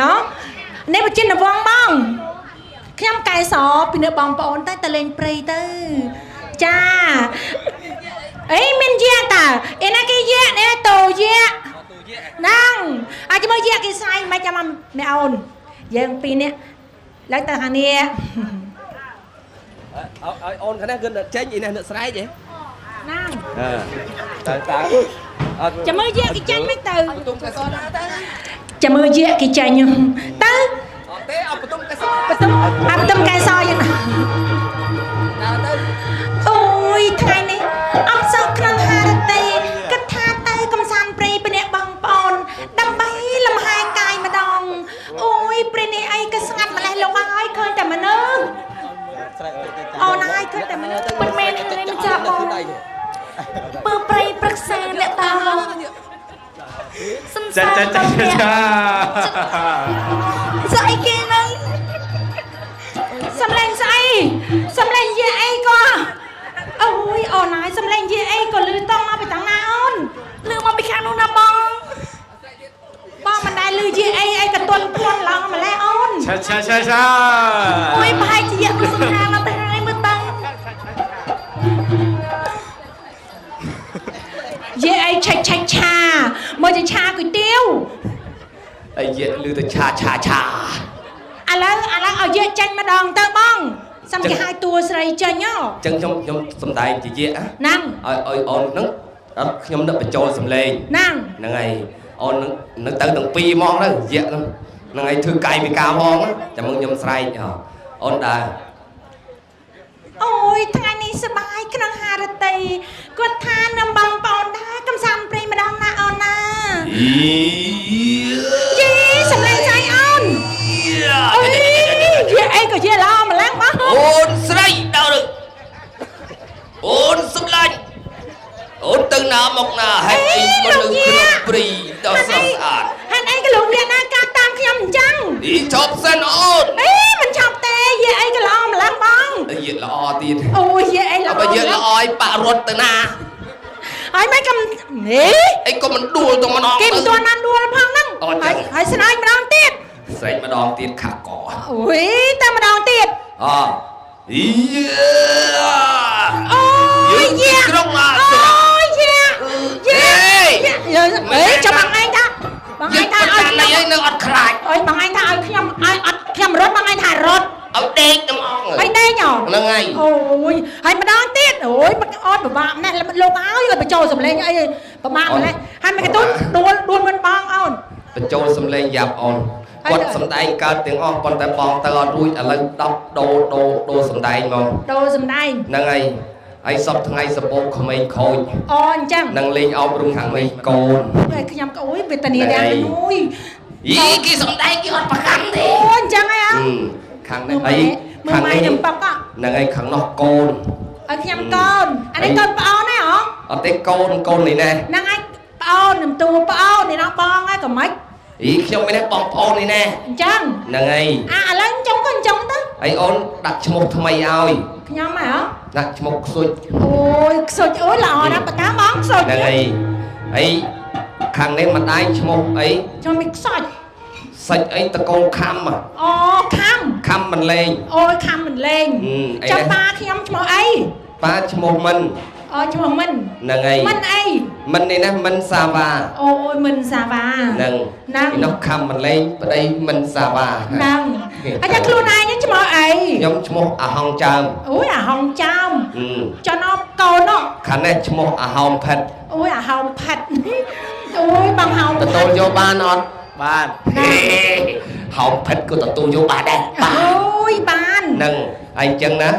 ណោនេះបចិនវងបងខ្ញុំកែសពីនៅបងប្អូនតែលេងព្រៃទៅចាអីមានយាតាឯណាគេយានេះតោយាហ្នឹងអាចមើលយាគេស្អីមិនចាំម៉ែអូនយើងពីរនេះឡើងទៅខាងនេះឲ្យអូនខាងនេះគឺចេញឯនេះនឹកស្រែកហ៎ហ្នឹងតើចាំមើលយាគេចាញ់មិនទៅចាំមើលយាគេចាញ់ទៅទេអត់បន្ទុំកែសបន្ទុំកែសយ៉ាងណាអូយថ្ងៃនេះអត់សោកក្នុងហារតីគិតថាទៅកំសាន្តព្រៃពីអ្នកបងប្អូនដើម្បីលំហែកាយម្ដងអូយព្រៃនេះអីក៏ស្ងាត់ម្លេះលោកហើយឃើញតែមនុស្សអូនហើយឃើញតែមនុស្សមិនមែនថ្ងៃនេះចាបងពើព្រៃប្រឹក្សាអ្នកតាសំសាចាស្អីគេហ្នឹងសំឡេងស្អីសំឡេងយាអីក៏អូយអូនហើយសំឡេងយាអីក៏លឺតង់មកពីតាំងណាអូនលឺមកពីខាងនោះណាបងមិនដែលលឺយាអីក៏ទន់ខ្លួនឡើងម្លេះអូនឆាអូយប្រហែលជាយាទៅសំហាងទៅហើយមើលតាំងយាអីឆាមើលជាឆាគុយទាវអីយាលឺទៅឆាឥឡូវឲ្យយាចាញ់ម្ដងទៅបងសំគេឲ្យតួស្រីចាញ់ហ៎អញ្ចឹងខ្ញុំសំដែងជាយាហ្នឹងឲ្យអូនហ្នឹងខ្ញុំនឹកបញ្ចូលសំឡេងហ្នឹងហើយអូននឹងទៅទាំងពីរហ្មងទៅយាហ្នឹងហើយធ្វើកាយវិការផងចាំមើលខ្ញុំស្រែកអូនដើរអូយថ្ងៃនេះសប្បាយក្នុងហារតីគាត់ថានឹងបងប្អូនដែរកំសាន្តព្រៃម្ដងណាអូនណាយីសំឡេងស្អីអូនអូយយាអីក៏យាល្អម្ល៉េះបងអូនស្រីដើរអូនសំឡាញ់អូនទៅណាមកណាហេតុអីមកនៅក្នុងព្រៃដ៏ស្រស់ស្អាតហេតុអីក៏លោកអ្នកណាកាតាមខ្ញុំអញ្ចឹងជប់សិនអូនមិនជប់ទេយាអីក៏ល្អម្ល៉េះបងយាល្អទៀតអូយយាអីល្អបើយាល្អឲ្យប៉រត់ទៅណាហើយមិនកំអីក៏មិនដួលទៅម្ដងគេមិនទាន់បានដួលផងហ្នឹងហើយស្នាចម្ដងទៀតស្រែកម្ដងទៀតខាក់កអូយតែម្ដងទៀតអូយាក្រុងណាអូយយាចាំបងឯងថាឲ្យនៅអត់ខ្លាចអើយបងឯងថាឲ្យខ្ញុំរត់បងឯងថារត់ឲ្យដេកទាំងអស់ឲ្យដេកហ្នឹងហើយអូយហើយម្ដងទៀតអូយអត់ពិបាកម្នាក់លោកឲ្យបញ្ចូលសម្លេងអីពិបាកម្លេះហើយមកកទូដួលមិនបងអូនបញ្ចូលសម្លេងយ៉ាប់អូនគាត់សំដែងកើតទាំងអស់ប៉ុន្តែបងទៅអត់រួចឥឡូវ10ដូរសំដែងមកដូរសំដែងហ្នឹងហើយសពថ្ងៃសពក្មេងខូចអូអញ្ចឹងនឹងលេងអប់រំខាងនេះកូនខ្ញុំក៏អូយវេទនាយ៉ាងនួយគេសំដែងគេអត់ប្រកាន់ទេអូអញ្ចឹងហ៎ខាងនេះអីខាងនេះខ្ញុំប៉កហ្នឹងហើយខាងនោះកូនឲ្យខ្ញុំកូនអានេះកូនប្អូនហ៎អត់ទេកូននេះណែហ្នឹងហើយប្អូនខ្ញុំតួប្អូននេះណោះបងហើយក៏មិនខ្ញុំមានបងប្អូននេះណែអញ្ចឹងហ្នឹងហើយឥឡូវចុងក៏អញ្ចឹងទៅហើយអូនដាក់ឈ្មោះថ្មីឲ្យខ្ញុំហ៎ដាក់ឈ្មោះខ្សុចអូយខ្សុចអូយល្អណាស់បតាបងខ្សុចហ្នឹងហើយខាងនេះម្ដាយឈ្មោះអីខ្ញុំមានខ្សុចសាច់អីតកូលខំអូខំមិនលេងអូយខំមិនលេងចាំប៉ាខ្ញុំឈ្មោះអីប៉ាឈ្មោះមិនអូឈ្មោះមិនហ្នឹងហើយមិនអី mình này nè mình xa va ôi mình xà bà nâng nó khăm mình lên ở đây mình xa va nâng anh chắc luôn ai nhá chứ mà ấy nhóm chmô à hong chàm ui à hồng chăm cho nó câu nó khả năng chmô à hong phật ui à hồng phật ui bằng hồng tụi tôi vô ba non Bạn hong phật của tụi tôi vô ba đây ôi ban nâng anh chân ná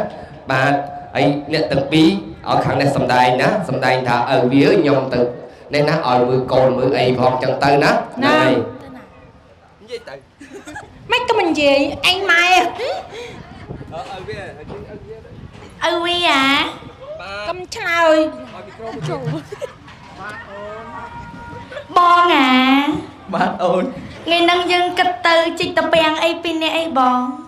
ba anh nè từng bí ở khẳng này sầm đài thà ở vía nhom từ nên nó ở mưa cồn mưa ấy hoặc chân tư nó này mấy cái mình gì anh mai ơi à cầm trời bong à Bạn ôn ngày nâng dân cất từ chỉ tập bèn ai pin này ai bong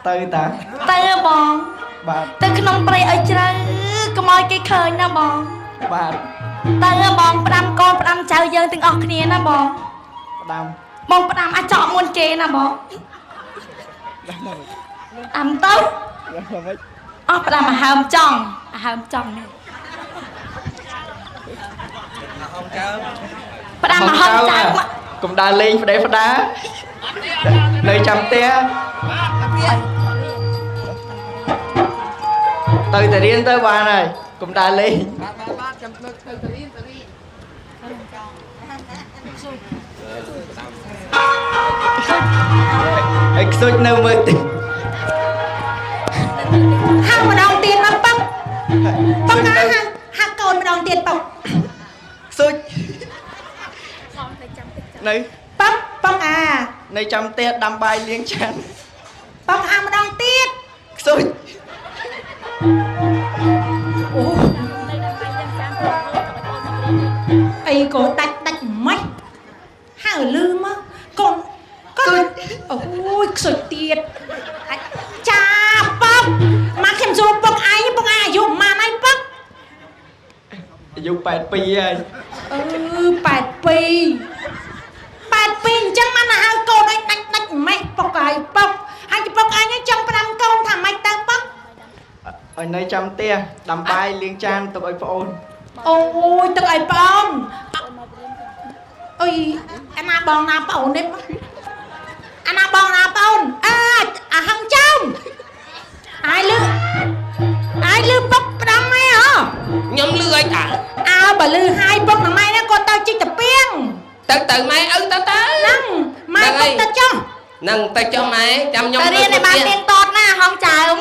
Tư ta từ bong Bạn từ cái nông bể ở trời có mọi cái khơi na bong Bạn từ bong đam con đam cháu dân từng ọc kia na bong Đam bong đam ai chọn muôn kê na bong đam tới đam mà hàm chồng này đam mà hàm chồng Cũng đá lên phải đây phải đá Nơi chăm té Từ từ riêng tới ba này Cũng đá lên Ếch xúc nâu mơ tình hang mà đong tiền mà bóc bóc hang cồn mà đong tiền bóc Xúc Nơi bóc à Nơi chăm té đâm bài liếng chán bóc hang mà đong tiền Xúc ấy có đạch mày hang ở lư mà con ôi sôi tiệt cha bóc mà khem vô bóc ai dùng mà này bóc Dùng 8 pi ơi 8 pi chẳng mà là hai con ấy đạch mày bóc ai bóc hai cái bóc ai nhá trong 5 con thằng mày ta bóc Ở nơi chăm té đâm bài liếng chán tụi ơi phone ôi tụi ai bong ôi anh à bong nào bong đấy anh à bong nào bong hăng trong ai lư bóc đâm mày hả nhóm lư anh à bà lư hai bóc là mày nó con tao chỉ tập biếng từ mày tao nâng mày bóc tao cho nâng tao cho mày chăm nhóm tao riêng này bạn tiền tọt nè không chào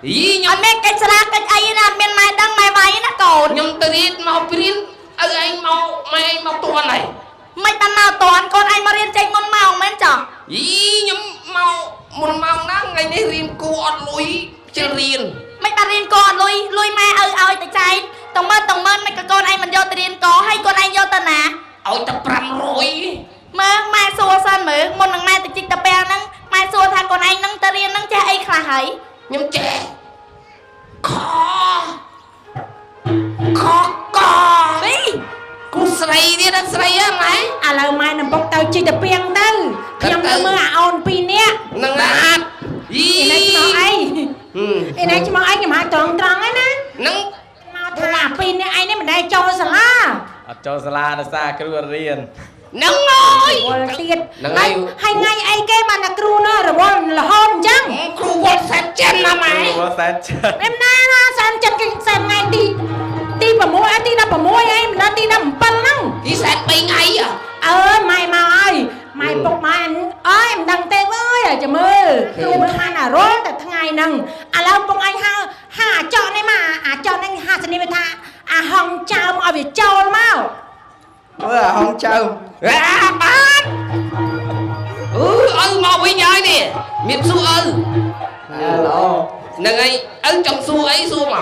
ý nhóm anh biết cái sla cái ấy nè bên mày đăng mày váy nó cồn nhóm tao riêng mau pin anh mau mày mau tuần này mày ta nào toàn con anh mà riêng tranh môn màu men chở ý nhóm mau muốn mau nó ngày nay riêng con lối chưa riêng mày ta riêng con lui mẹ ơi tại trái tổng mơn mày cái con anh mình vô ta riêng có hay con anh vô ta nè ôi ta pram rồi mai xua san mở môn thằng mai ta chích ta bè nâng mai xua thằng con anh nâng ta riêng nâng cha ấy khá hấy nhóm trẻ khó đi cô sấy đi đó sấy á mày là mai nằm bốc tao chích ta bè nâng nhầm nó mưa ôn pin nè nâng là ý này cho ai ý này cho anh mà tròn ấy nè nâng thằng pin nè anh ấy mình đây cho sả la cho sala nó xa cái luôn riêng nâng ơi tiệt hay ngay ai cái mà là cru nó rồi là hôn chăng cru quật sát chân là mày em na san chân cái san ngay đi vào môi đi đập vào môi em là đi đập bắn lắm đi sát bay ngay à mày ơi mày bốc mày em đăng tên ơi chả mơ cru mới hai là rốt tại thằng ngày nằng là bông anh ha chọn đấy mà chọn anh ha xin đi tha hồng chào mọi việc châu mau không chào bác mau với nhau đi miệng su alo nâng ấy trong su ấy su mà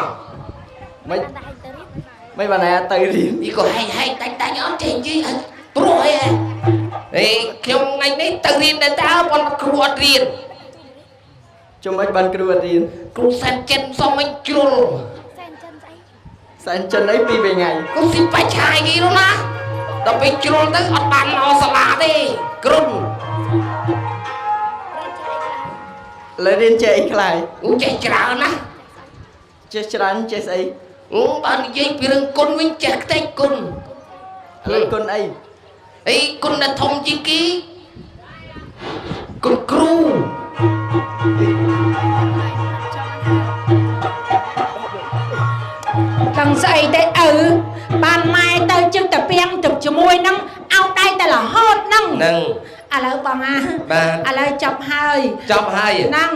mấy bà này từ riêng đi có hay tay nhóm trên chứ rồi thì trong ngày đấy từ riêng đến tao còn mặt khuột riêng cho mấy bạn kêu riêng cô san chân xong anh kêu san chân ấy pi về ngày cô xin phải chạy gì luôn á tao bị kêu tới ở bàn nó sala đi crum lấy đến chạy lại chạy chả nè chạy chán chạy say bạn dây bị rừng côn vinh chặt tay côn Lấy con ấy. Ấy con đã thông chi ký. Con cru. ដឹងស្អីទេឪបានម៉ែទៅជឹងតាពីងទឹកជាមួយនឹងអោដៃតែរហូតហ្នឹង នឹង ឥឡូវបងអា បាទ ឥឡូវចាប់ហើយ ចាប់ហើយ ហ្នឹង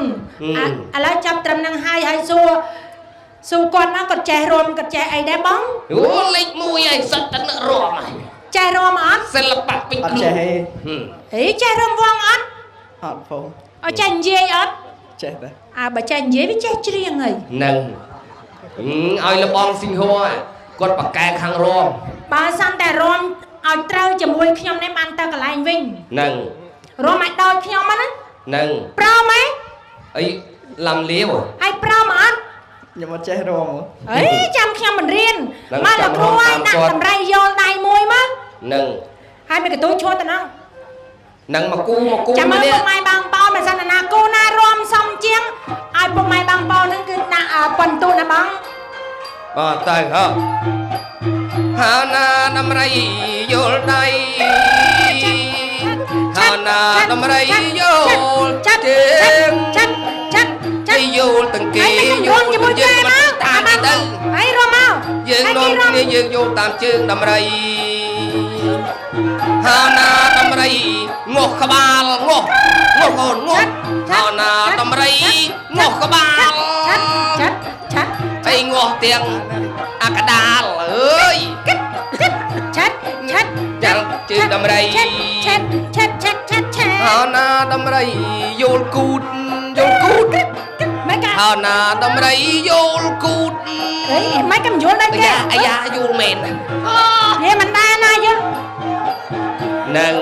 ឥឡូវចាប់ត្រឹមហ្នឹងហើយសួរគាត់មកគាត់ចេះរួមគាត់ចេះអីដែរបង អូលេខ1ហើយសិតតែនឹករមហើយ ចេះរួមអត់ សិល្បៈពេញ Ăn ខ្លួន chè. អីចេះរួមវងអត់ Hot phone. អត់ចេះនិយាយអត់ Chè đó. បើចេះនិយាយវាចេះច្រៀងហើយ នឹងឲ្យលបងសិង្ហួរគាត់បកកែខាងរម បើសិនតែរួមឲ្យត្រូវជាមួយខ្ញុំនេះបានទៅកន្លែងវិញ នឹង រួមឲ្យដូចខ្ញុំហ្នឹង នឹង ព្រមហ៎ អីឡំលាវ ហើយព្រមអត់ Nhưng mà chè rôm. អីចាំខ្ញុំមិនរៀន ឡើង មកលោកគ្រូឲ្យ តាម ដាក់ គាត់ តម្រៃយកដៃមួយមក នឹង ហើយមានកន្ទុយឈួតទៅហ្នឹង នឹងមកគូ ចាំមើល នេះ ពុកម៉ែបងប្អូនមិនសិនណាគូណារួមសំជាងឲ្យពុកម៉ែបងប្អូនហ្នឹងគឺដាក់ប៉ុនទូណាបង បាទទៅហ៎ហាណាដំរីយល់ដៃហាណាដំរីយល់ ចាត់ ជើង ចាត់ចាត់ចាត់ យល់ទាំងគេ ហើយមិនរួមជាមួយគេមក តាមនេះទៅ ហើយរួមមក យើងនាំគ្នាយើងយល់តាមជើងដំរីហាណាដំរីងោះក្បាលងោះកូនងោះហាណាដំរីងោះក្បាល ចាត់ចាត់ អីងោះទាំងអាកដាលអើយ ចាត់ចាត់ ចាំជើងដំរី ឆាត់ឆាត់ឆាត់ឆាត់ឆាត់ ហាណាដំរីយល់គូតមិនកា ហាណាដំរីយល់គូត អីមិនកំយល់ដល់គេ អាយ៉ាយល់មែន នេះមិនដែរណាយើង នឹង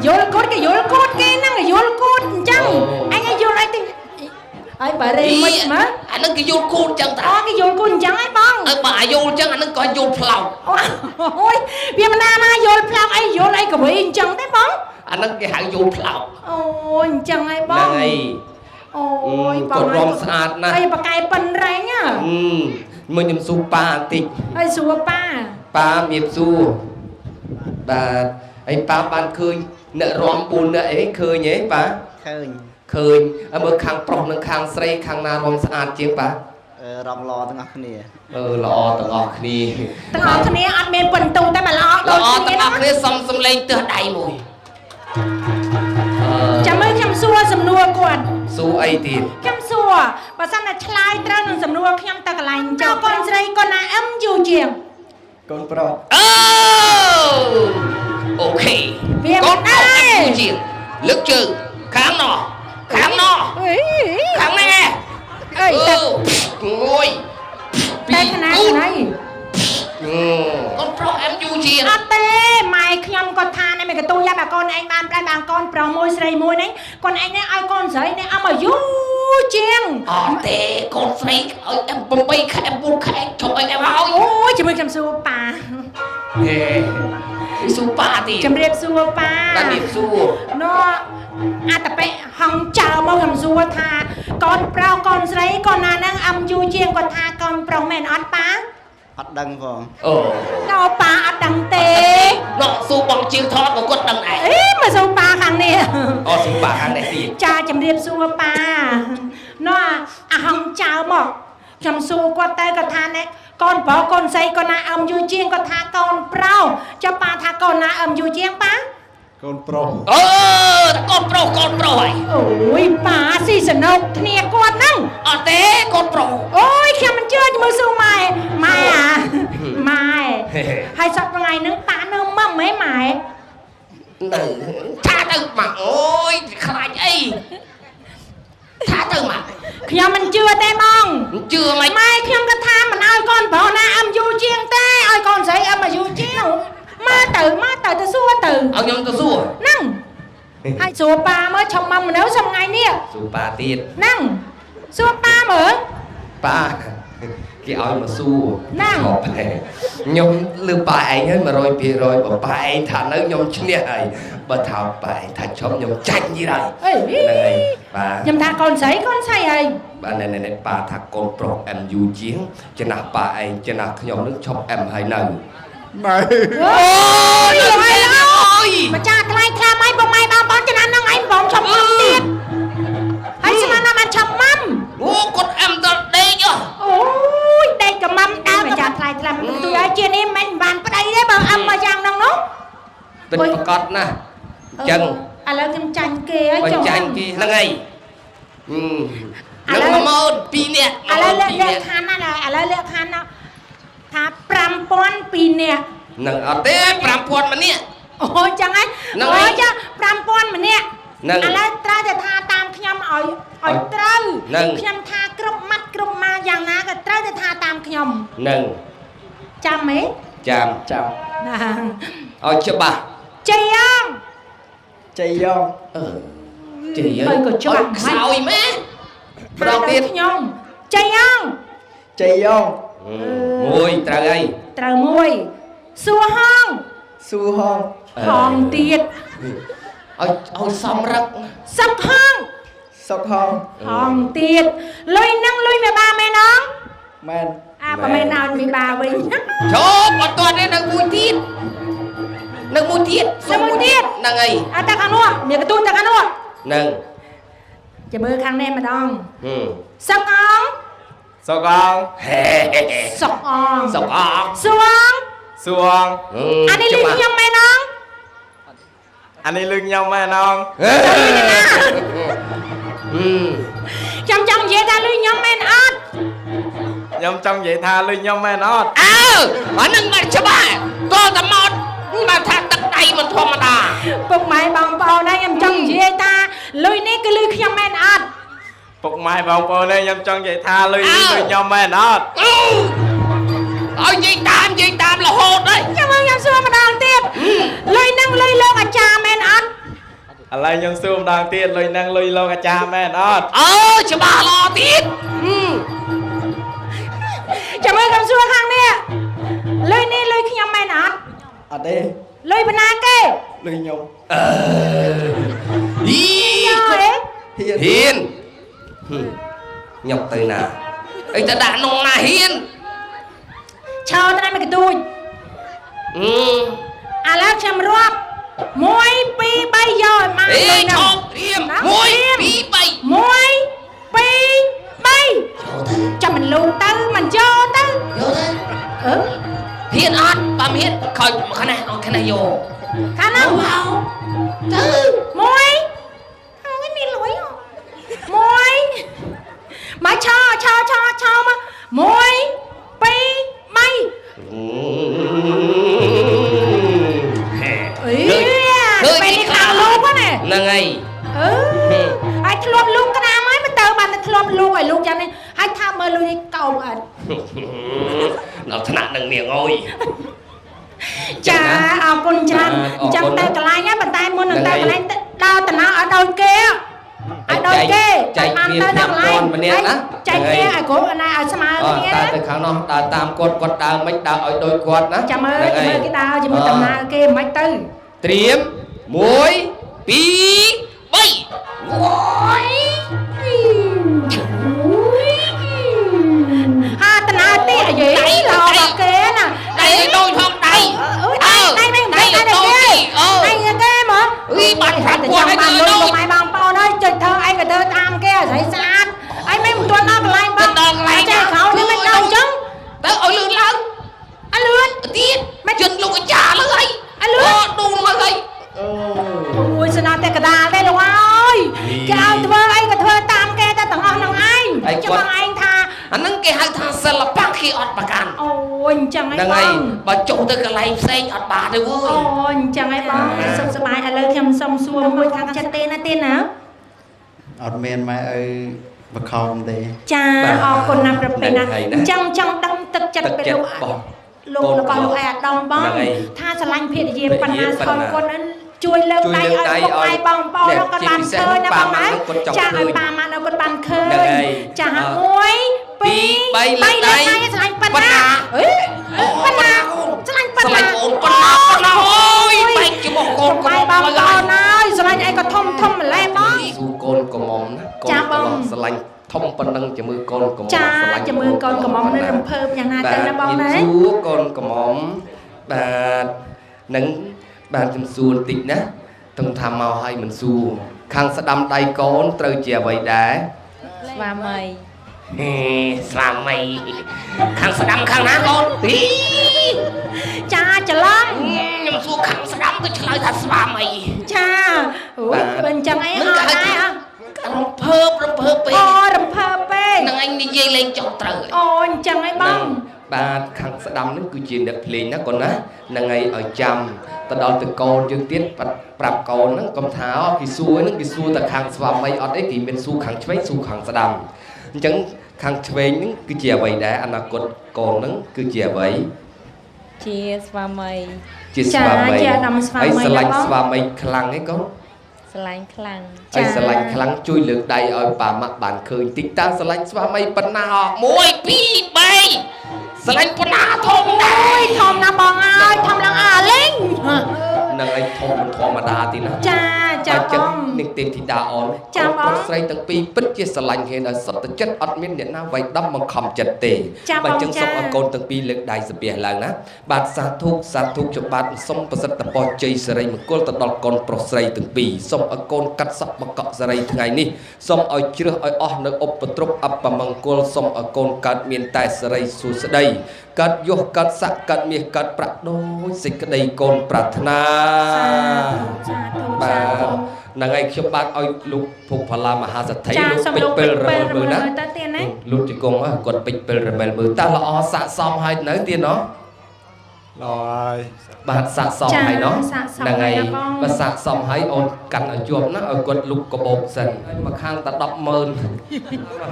យល់គូតគេយល់គូតគេហ្នឹងយល់គូតអញ្ចឹងអញយល់អីទៅហើយបើរេមិនមើល អានឹងគេយល់គូតចឹងតា អូគេយល់គូតអញ្ចឹងហើយបង អើបើអាយល់ចឹងអានឹងក៏យល់ផ្លោក អូយវាមិនណាយល់ផ្លោកអីយល់អីក៏វិញអញ្ចឹងទេបង អានឹងគេហៅយល់ផ្លោក អូយអញ្ចឹងហើយបង ហ្នឹងហើយ អូយបង គាត់រំស្អាតណាស់ អីបកែប៉ិនរែងហ៎ មើលខ្ញុំស៊ូប៉ាបន្តិច ហើយសួរប៉ា ប៉ាមៀបស៊ូបាទអីប៉ាបានឃើញអ្នករំ4អ្នកអីឃើញហ៎ប៉ា Khơi. ឃើញហើយមើលខាងប្រុសនិងខាងស្រីខាងណារំស្អាតជាងប៉ា Rong lo tengah kenia. ល្អទាំងអស់គ្នា ទាំងអស់គ្នាអត់មានពិនទូតែមកល្អដូច ល្អ គ្នា ទាំងអស់គ្នាសំលេងទើសដៃមួយ ចាំមើលខ្ញុំសួរសំណួរគាត់ ស៊ូអីទៀត ខ្ញុំសួរបើសិនតែឆ្លើយត្រូវនឹងសំណួរខ្ញុំទៅកន្លែងចោលកូនស្រីកូនណាអឹមយូរជាង Con pro. អូខេ វា កូន អ អត់ ើយ ជាលើកជើងខាងណោះខាងនេះ អើយតែ អូយ តែខណាណៃ កូនប្រុសអែមយូរជាង អត់ទេម៉ែខ្ញុំគាត់ថានេះមិនកន្ទូយ៉ាបើកូនឯងបានប្រែបានកូនប្រុសមួយស្រីមួយនេះកូនឯងនេះឲ្យកូនស្រីនេះអមអាយុជាង អត់ទេកូនស្រីឲ្យអែម8ខែ9ខែជប់ឲ្យអែមហើយ អូយចាំមើលខ្ញុំសួរប៉ា ហេស៊ូប៉ាទៀត ជំរាបសួរប៉ា បានមានស៊ូ ណូអត្តបិហងចៅមកខ្ញុំសួរថាកូនប្រុសកូនស្រីកូនណានឹងអឹមយូរជាងគាត់ថាកូនប្រុសមែនអត់ប៉ា Hot đăng phong. អូ ណូប៉ាអត់ដឹងទេ ណោះស៊ូបងជើងថតក៏គាត់ដឹងដែរ អេមកសួរប៉ាខាងនេះ អូស៊ូប៉ាខាងនេះទៀត ចាជំរាបសួរប៉ាណូអាហងចៅមកខ្ញុំសួរគាត់ទៅគាត់ថានេះកូនប្រុសកូនស្រីកូនណាអឹមយូរជាងគាត់ថាកូនប្រុសចាំប៉ាថាកូនណាអឹមយូរជាងប៉ា Con pro. អូកូនប្រុសហើយ អូយប៉ាស៊ីសនុកគ្នាគាត់ហ្នឹង អត់ទេកូនប្រុស អូយខ្ញុំមិនជឿមើលស៊ូម៉ែម៉ែអាម៉ែហើយសប្តាហ៍ថ្ងៃហ្នឹងប៉ានៅម៉មហ៎ម៉ែ នៅថាទៅមកអូយខ្លាចអីថាទៅមក ខ្ញុំមិនជឿទេបង ជឿមិន ម៉ែខ្ញុំគាត់ថាមិនឲ្យកូនប្រុសណាអឹមយូរជាងទេឲ្យកូនស្រីអឹមអាយុជាងមកទៅសួរទៅ ឲ្យខ្ញុំទៅសួរ ហ្នឹងហើយសួរប៉ាមើលឆុំមកមនុស្សថ្ងៃនេះ ស៊ូប៉ាទៀត ហ្នឹងសួរប៉ាមើល ប៉ាគេឲ្យមកសួរ ណា ឈប់ហើយខ្ញុំលើប៉ាឯងហើយ 100% បើប៉ាឯងថានៅខ្ញុំឈ្នះហើយបើថាប៉ាឯងថាឈប់ខ្ញុំចាញ់ទៀតហើយ អី ហ្នឹងហើយបាទ ខ្ញុំថាកូនស្រីហើយ បាទណែប៉ាថាកូនប្រុស MU ជាងចំណាស់ប៉ាឯងចំណាស់ខ្ញុំនឹងឈប់ M ហើយនៅ Mày អូយលោកអើយម្ចាស់ថ្លៃខ្លាំងអីបងម៉ែបងបងចំណាំនឹងអីបងឈប់មុំទៀតហើយស្មានណាបានឈប់មុំ អូគាត់អឹមដល់ដេក អូយដេកកំមុំដើម្ចាស់ថ្លៃខ្លាំងមិនទួយឲ្យជានេះមិនបានប្តីទេបើអឹមមកយ៉ាងហ្នឹងនោះ ពិតប្រកបណាស់ចឹង ឥឡូវខ្ញុំចាញ់គេហើយ បើ ចុះ ចាញ់គេហ្នឹងហើយនឹង10000 2នាក់ ឥឡូវលក្ខខណ្ឌណាឥឡូវលក្ខខណ្ឌណាថា 5000 2នាក់ នឹងអត់ទេ 5000 ម្នាក់ អូចឹងហ៎អូចា 5000 ម្នាក់ នឹង ឥឡូវត្រូវតែថាតាមខ្ញុំឲ្យត្រូវ នឹង ខ្ញុំថាគ្រប់ម៉ាត់គ្រប់ម៉ាយ៉ាងណាក៏ត្រូវតែថាតាមខ្ញុំ នឹង ចាំហ៎ ចាំ ចាំ ណា ឲ្យច្បាស់ ជ័យយ៉ាង ជ័យយ៉ង ជិះយើ ហើយក៏ច្បាស់ ខ្សោយម៉ែម្ដងទៀត ខ្ញុំជ័យយ៉ាង ជ័យយ៉ង មួយត្រូវហើយ ត្រូវមួយសួរហង ស៊ូហង ហងទៀត ឲ្យសំរឹក សឹកហង សុកហង ហងទៀតលុយហ្នឹងលុយមេបាមែនអង មែន អាបើមែនឲ្យមេបាវិញ ជប់អត់ទាន់ទេនៅមួយទៀតនឹងមួយទៀត សុំមួយទៀត ហ្នឹងហើយ អាតាខាងនោះមានកន្ទូចតាខាងនោះ ហ្នឹង ចាំមើលខាងនេះម្ដង ហឹម សឹកអង Sao con ហេ សឹកអង សុកអង សួង Xuông អានេះលុយខ្ញុំមែនអង Anh đi lưng nhau mà non ចាំចង់និយាយថាលុយខ្ញុំមែនអត់ Nhâm trong vậy tha lưng nhau mà non អើអានឹងមិនច្បាស់តើតែមកមកថាទឹកដៃមិនធម្មតា ពុកម៉ែបងប្អូនហើយខ្ញុំចង់និយាយថាលុយនេះគឺលុយខ្ញុំមែនអត់ Phục mai bông bồ này nhâm trong vậy tha lưng nhau mà non ឲ្យនិយាយតាមរហូតហើយ ចាំមើលខ្ញុំសួរម្ដងទៀតលុយហ្នឹងលុយលោកអាចារ្យមែនអត់ À lại nhâm xuông đang tiết lưng năng lưng lâu cả cha mẹ non អើច្បាស់ល្អទៀត ចាំមើលខ្ញុំសួរខាងនេះលុយនេះលុយខ្ញុំមែនអត់ អត់ទេ លុយបណ្ណាគេ លុយខ្ញុំ អី យកទេ ហ៊ាន ហ៊ានញ៉ុកទៅណាអីទៅដាក់នងណាហ៊ាន ឆោតតែមួយកន្ទូចឥឡូវខ្ញុំរាប់1 2 3យកឲ្យមក អេ លុយ ឈ ហ្នឹង ប់រៀម1 2 3 1 2 3ចាំមិនលូទៅមិនយកទៅ យកទៅ អឺ ហ៊ានអត់បើមិនហ៊ានខ້ອຍខាងនេះយក ខាងណាទៅមួយហើយមានលុយមួយមកឆោមក1 2 3អីពេលនេះខ្លាំងលូកណា ហ្នឹងហើយ ហើយធ្លាប់លូកក្តាមហើយមិនទៅបានតែធ្លាប់លូកឲ្យលូកយ៉ាងនេះហើយថាមើលលុយនេះកោបអត់ ដល់ថ្នាក់នឹងនាងអើយ ចាអរគុណច្រើនចាំទៅកន្លែងហ្នឹងប៉ុន្តែមុននឹងទៅកន្លែងដើរតំណឲ្យដល់គេឲ្យដល់គេបានទៅដល់កន្លែងចែកគ្នាឲ្យគ្រប់ណាឲ្យស្មើគ្នា ដើរទៅខាងនោះដើរតាមគាត់ដើរមិនដើរឲ្យដូចគាត់ណា ចាំមើលគេដើរជាមួយតំណគេមិនទៅ ត្រៀម1 2 3អូយ ហាតំណទីអាយេឡោមកគេណា ដៃដូចផងដៃ ដៃមិនដៃគេដៃគេមកបាត់ហាត់គាត់ឲ្យទៅលោកម៉ែបងប្អូនហើយចុចធ្វើអីក៏ធ្វើតាមគេស្រីស្អាតអីមិនទាន់ដល់កន្លែងបងចេះខោនេះមិនដល់អញ្ចឹង ទៅឲ្យលឿនឡើងអលឿនទៀតមិនជន់លោកអាចារ្យលើហើយអលឿនដួលមកហើយ អូយស្នាតែកដាលទេលោកអើយគេឲ្យធ្វើអីក៏ធ្វើតាមគេតែទាំងអស់នឹងឯងចាំបងឯងថា អាហ្នឹងគេហៅថាសិល្បៈគេអត់ប្រកាន់ អូយអញ្ចឹងឯង ហ្នឹង ប ហើយ ង បើចុះទៅកន្លែងផ្សេងអត់បានទេវើ អូយអញ្ចឹងឯងបងសុខសប្បាយឥឡូវខ្ញុំសុំសួរមួយខាងចិត្តទេណាទេណា អត់មានម៉ែអើបខំទេ ចាអរគុណណាស់ប្រពៃណាអញ្ចឹងចង់ដឹងទឹកចិត្តពីលោករបស់លោកឯអាដាមបងថាស្រឡាញ់ភរិយាបណ្ណាស្គមគាត់នឹងជួយលើកដៃឲ្យពុកម៉ែបងប្អូនគាត់បានឃើញណាបងណាចាឲ្យប៉ាម៉ាក់នៅគាត់បានឃើញចា1 2 3លើកដៃស្រឡាញ់បណ្ណាអេបណ្ណាស្រឡាញ់បណ្ណាអូនបណ្ណាអូយបែកជាមួយកូនបងប្អូនហើយស្រឡាញ់អីក៏ធំម្លេះបង ស៊ូកូនកំមុំណាកូនកំមុំស្រឡាញ់ធំប៉ុណ្ណឹងជាមួយកូនកំមុំ ចាជាមួយកូនកំមុំនៅរំភើបយ៉ាងណាទៅណាបងណា ស៊ូកូនកំមុំ បាទនឹងបានជំសួរតិចណាទាំងថាមកឲ្យមិនសួរខាងស្ដាំដៃកូនត្រូវជាអ្វីដែរ ស្វាមី ស្វាមីខាងស្ដាំខាងណាកូន ចាច្រឡំ ខ្ញុំសួរខាងស្ដាំគឺឆ្លើយថាស្វាមី ចាអូយអញ្ចឹងអីអត់ដែរ រំភើបពេក អូរំភើបពេក នឹងអញនិយាយលេងចុះត្រូវ អូអញ្ចឹងអីបង បាទខាងស្ដាំហ្នឹងគឺជាអ្នកភ្លេងណាកូនណាហ្នឹងហើយឲ្យចាំទៅដល់ទៅកូនយើងទៀតប្រាប់កូនហ្នឹងកុំថាគេសួរហ្នឹងគេសួរតែខាងស្វាមីអត់អីគេមានសួរខាងឆ្វេងសួរខាងស្ដាំអញ្ចឹងខាងឆ្វេងហ្នឹងគឺជាអ្វីដែរអនាគតកូនហ្នឹងគឺជាអ្វី ជាស្វាមី ជាស្វាមី ជាអាដាមស្វាមី ហើយស្រឡាញ់ស្វាមីខ្លាំងហ៎កូន ស្រឡាញ់ខ្លាំង ហើយស្រឡាញ់ខ្លាំងជួយលើកដៃឲ្យប៉ាម៉ាក់បានឃើញតិចតើស្រឡាញ់ស្វាមីប៉ុណ្ណា1 2 3ស្រឡាញ់ប៉ុណ្ណាធំដែរ ធំណាស់បងអើយធំឡើងអាលេង នឹងឯងធំមិនធម្មតាទេណា ចាចា ចឹ ប ង ង នឹងទេពធីតាអូន ចាបង ប្រុសស្រីទាំងពីរពិតជាស្រឡាញ់គ្នាដោយសុទ្ធតែចិត្តអត់មានអ្នកណាវាយដំបង្ខំចិត្តទេ ចាបង បាទចឹង ចា សូមឲ្យកូនទាំងពីរលើកដៃសំពះឡើងណាបាទសាធុខ្ញុំបាទសូមប្រសិទ្ធពរជ័យសិរីមង្គលទៅដល់កូនប្រុសស្រីទាំងពីរសូមឲ្យកូនកាត់សក់មកកក់សិរីថ្ងៃនេះសូមឲ្យជ្រឹះឲ្យអស់នៅឧបទ្រពអបមង្គលសូមឲ្យកូនកើតមានតែសិរីសួស្តីកាត់យុះកាត់ស័កកាត់មាសកាត់ប្រាក់ដោយសេចក្តីកូនប្រាថ្នា សាធុ បា សាធុ ទហ្នឹងហើយខ្ញុំបាទឲ្យលោកភុកផល្លាមហាសទ្ធិ ចា លោក សូម ពេជ្ លោ រ ក ពេលរ ពេ មែ ល លមើលណា តើទៀតណា លោកជង្គង់គាត់ពេជ្រពេលរមែលមើលតើល្អស័កសមហើយនៅទៀតណោះ Rồi. បាទស័កសមហើយណោះ ស័ក្តិសម ហ្នឹងហើយ ហើយបង បើស័កសមហើយអូនកាន់ឲ្យជាប់ណាឲ្យគាត់លុបកបោកសិនហើយមកខាងតែ 100000 ម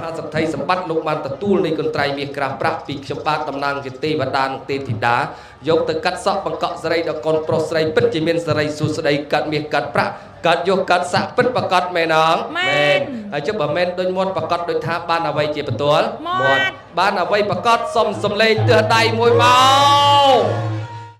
ហាសទ្ធិសម្បត្តិលោកបានទទួលនៃកន្ត្រៃមាសក្រាស់ប្រាក់ពីខ្ញុំបាទតំណាងជាទេវតានិងទេពធីតាយកទៅកាត់សក់បង្កក់ស្រីដល់កូនប្រុសស្រីពិតជាមានសិរីសួស្តីកាត់មាសកាត់ប្រាក់កាត់យកកាត់ស័កពិតប្រកបមែនអង មែន ហើយចុះបើមែនដូចមាត់ប្រកបដូចថាបានអ្វីជាបន្ទាល់ មាត់ បានអ្វីប្រកបសុំសំលេងទើសដៃមួយមក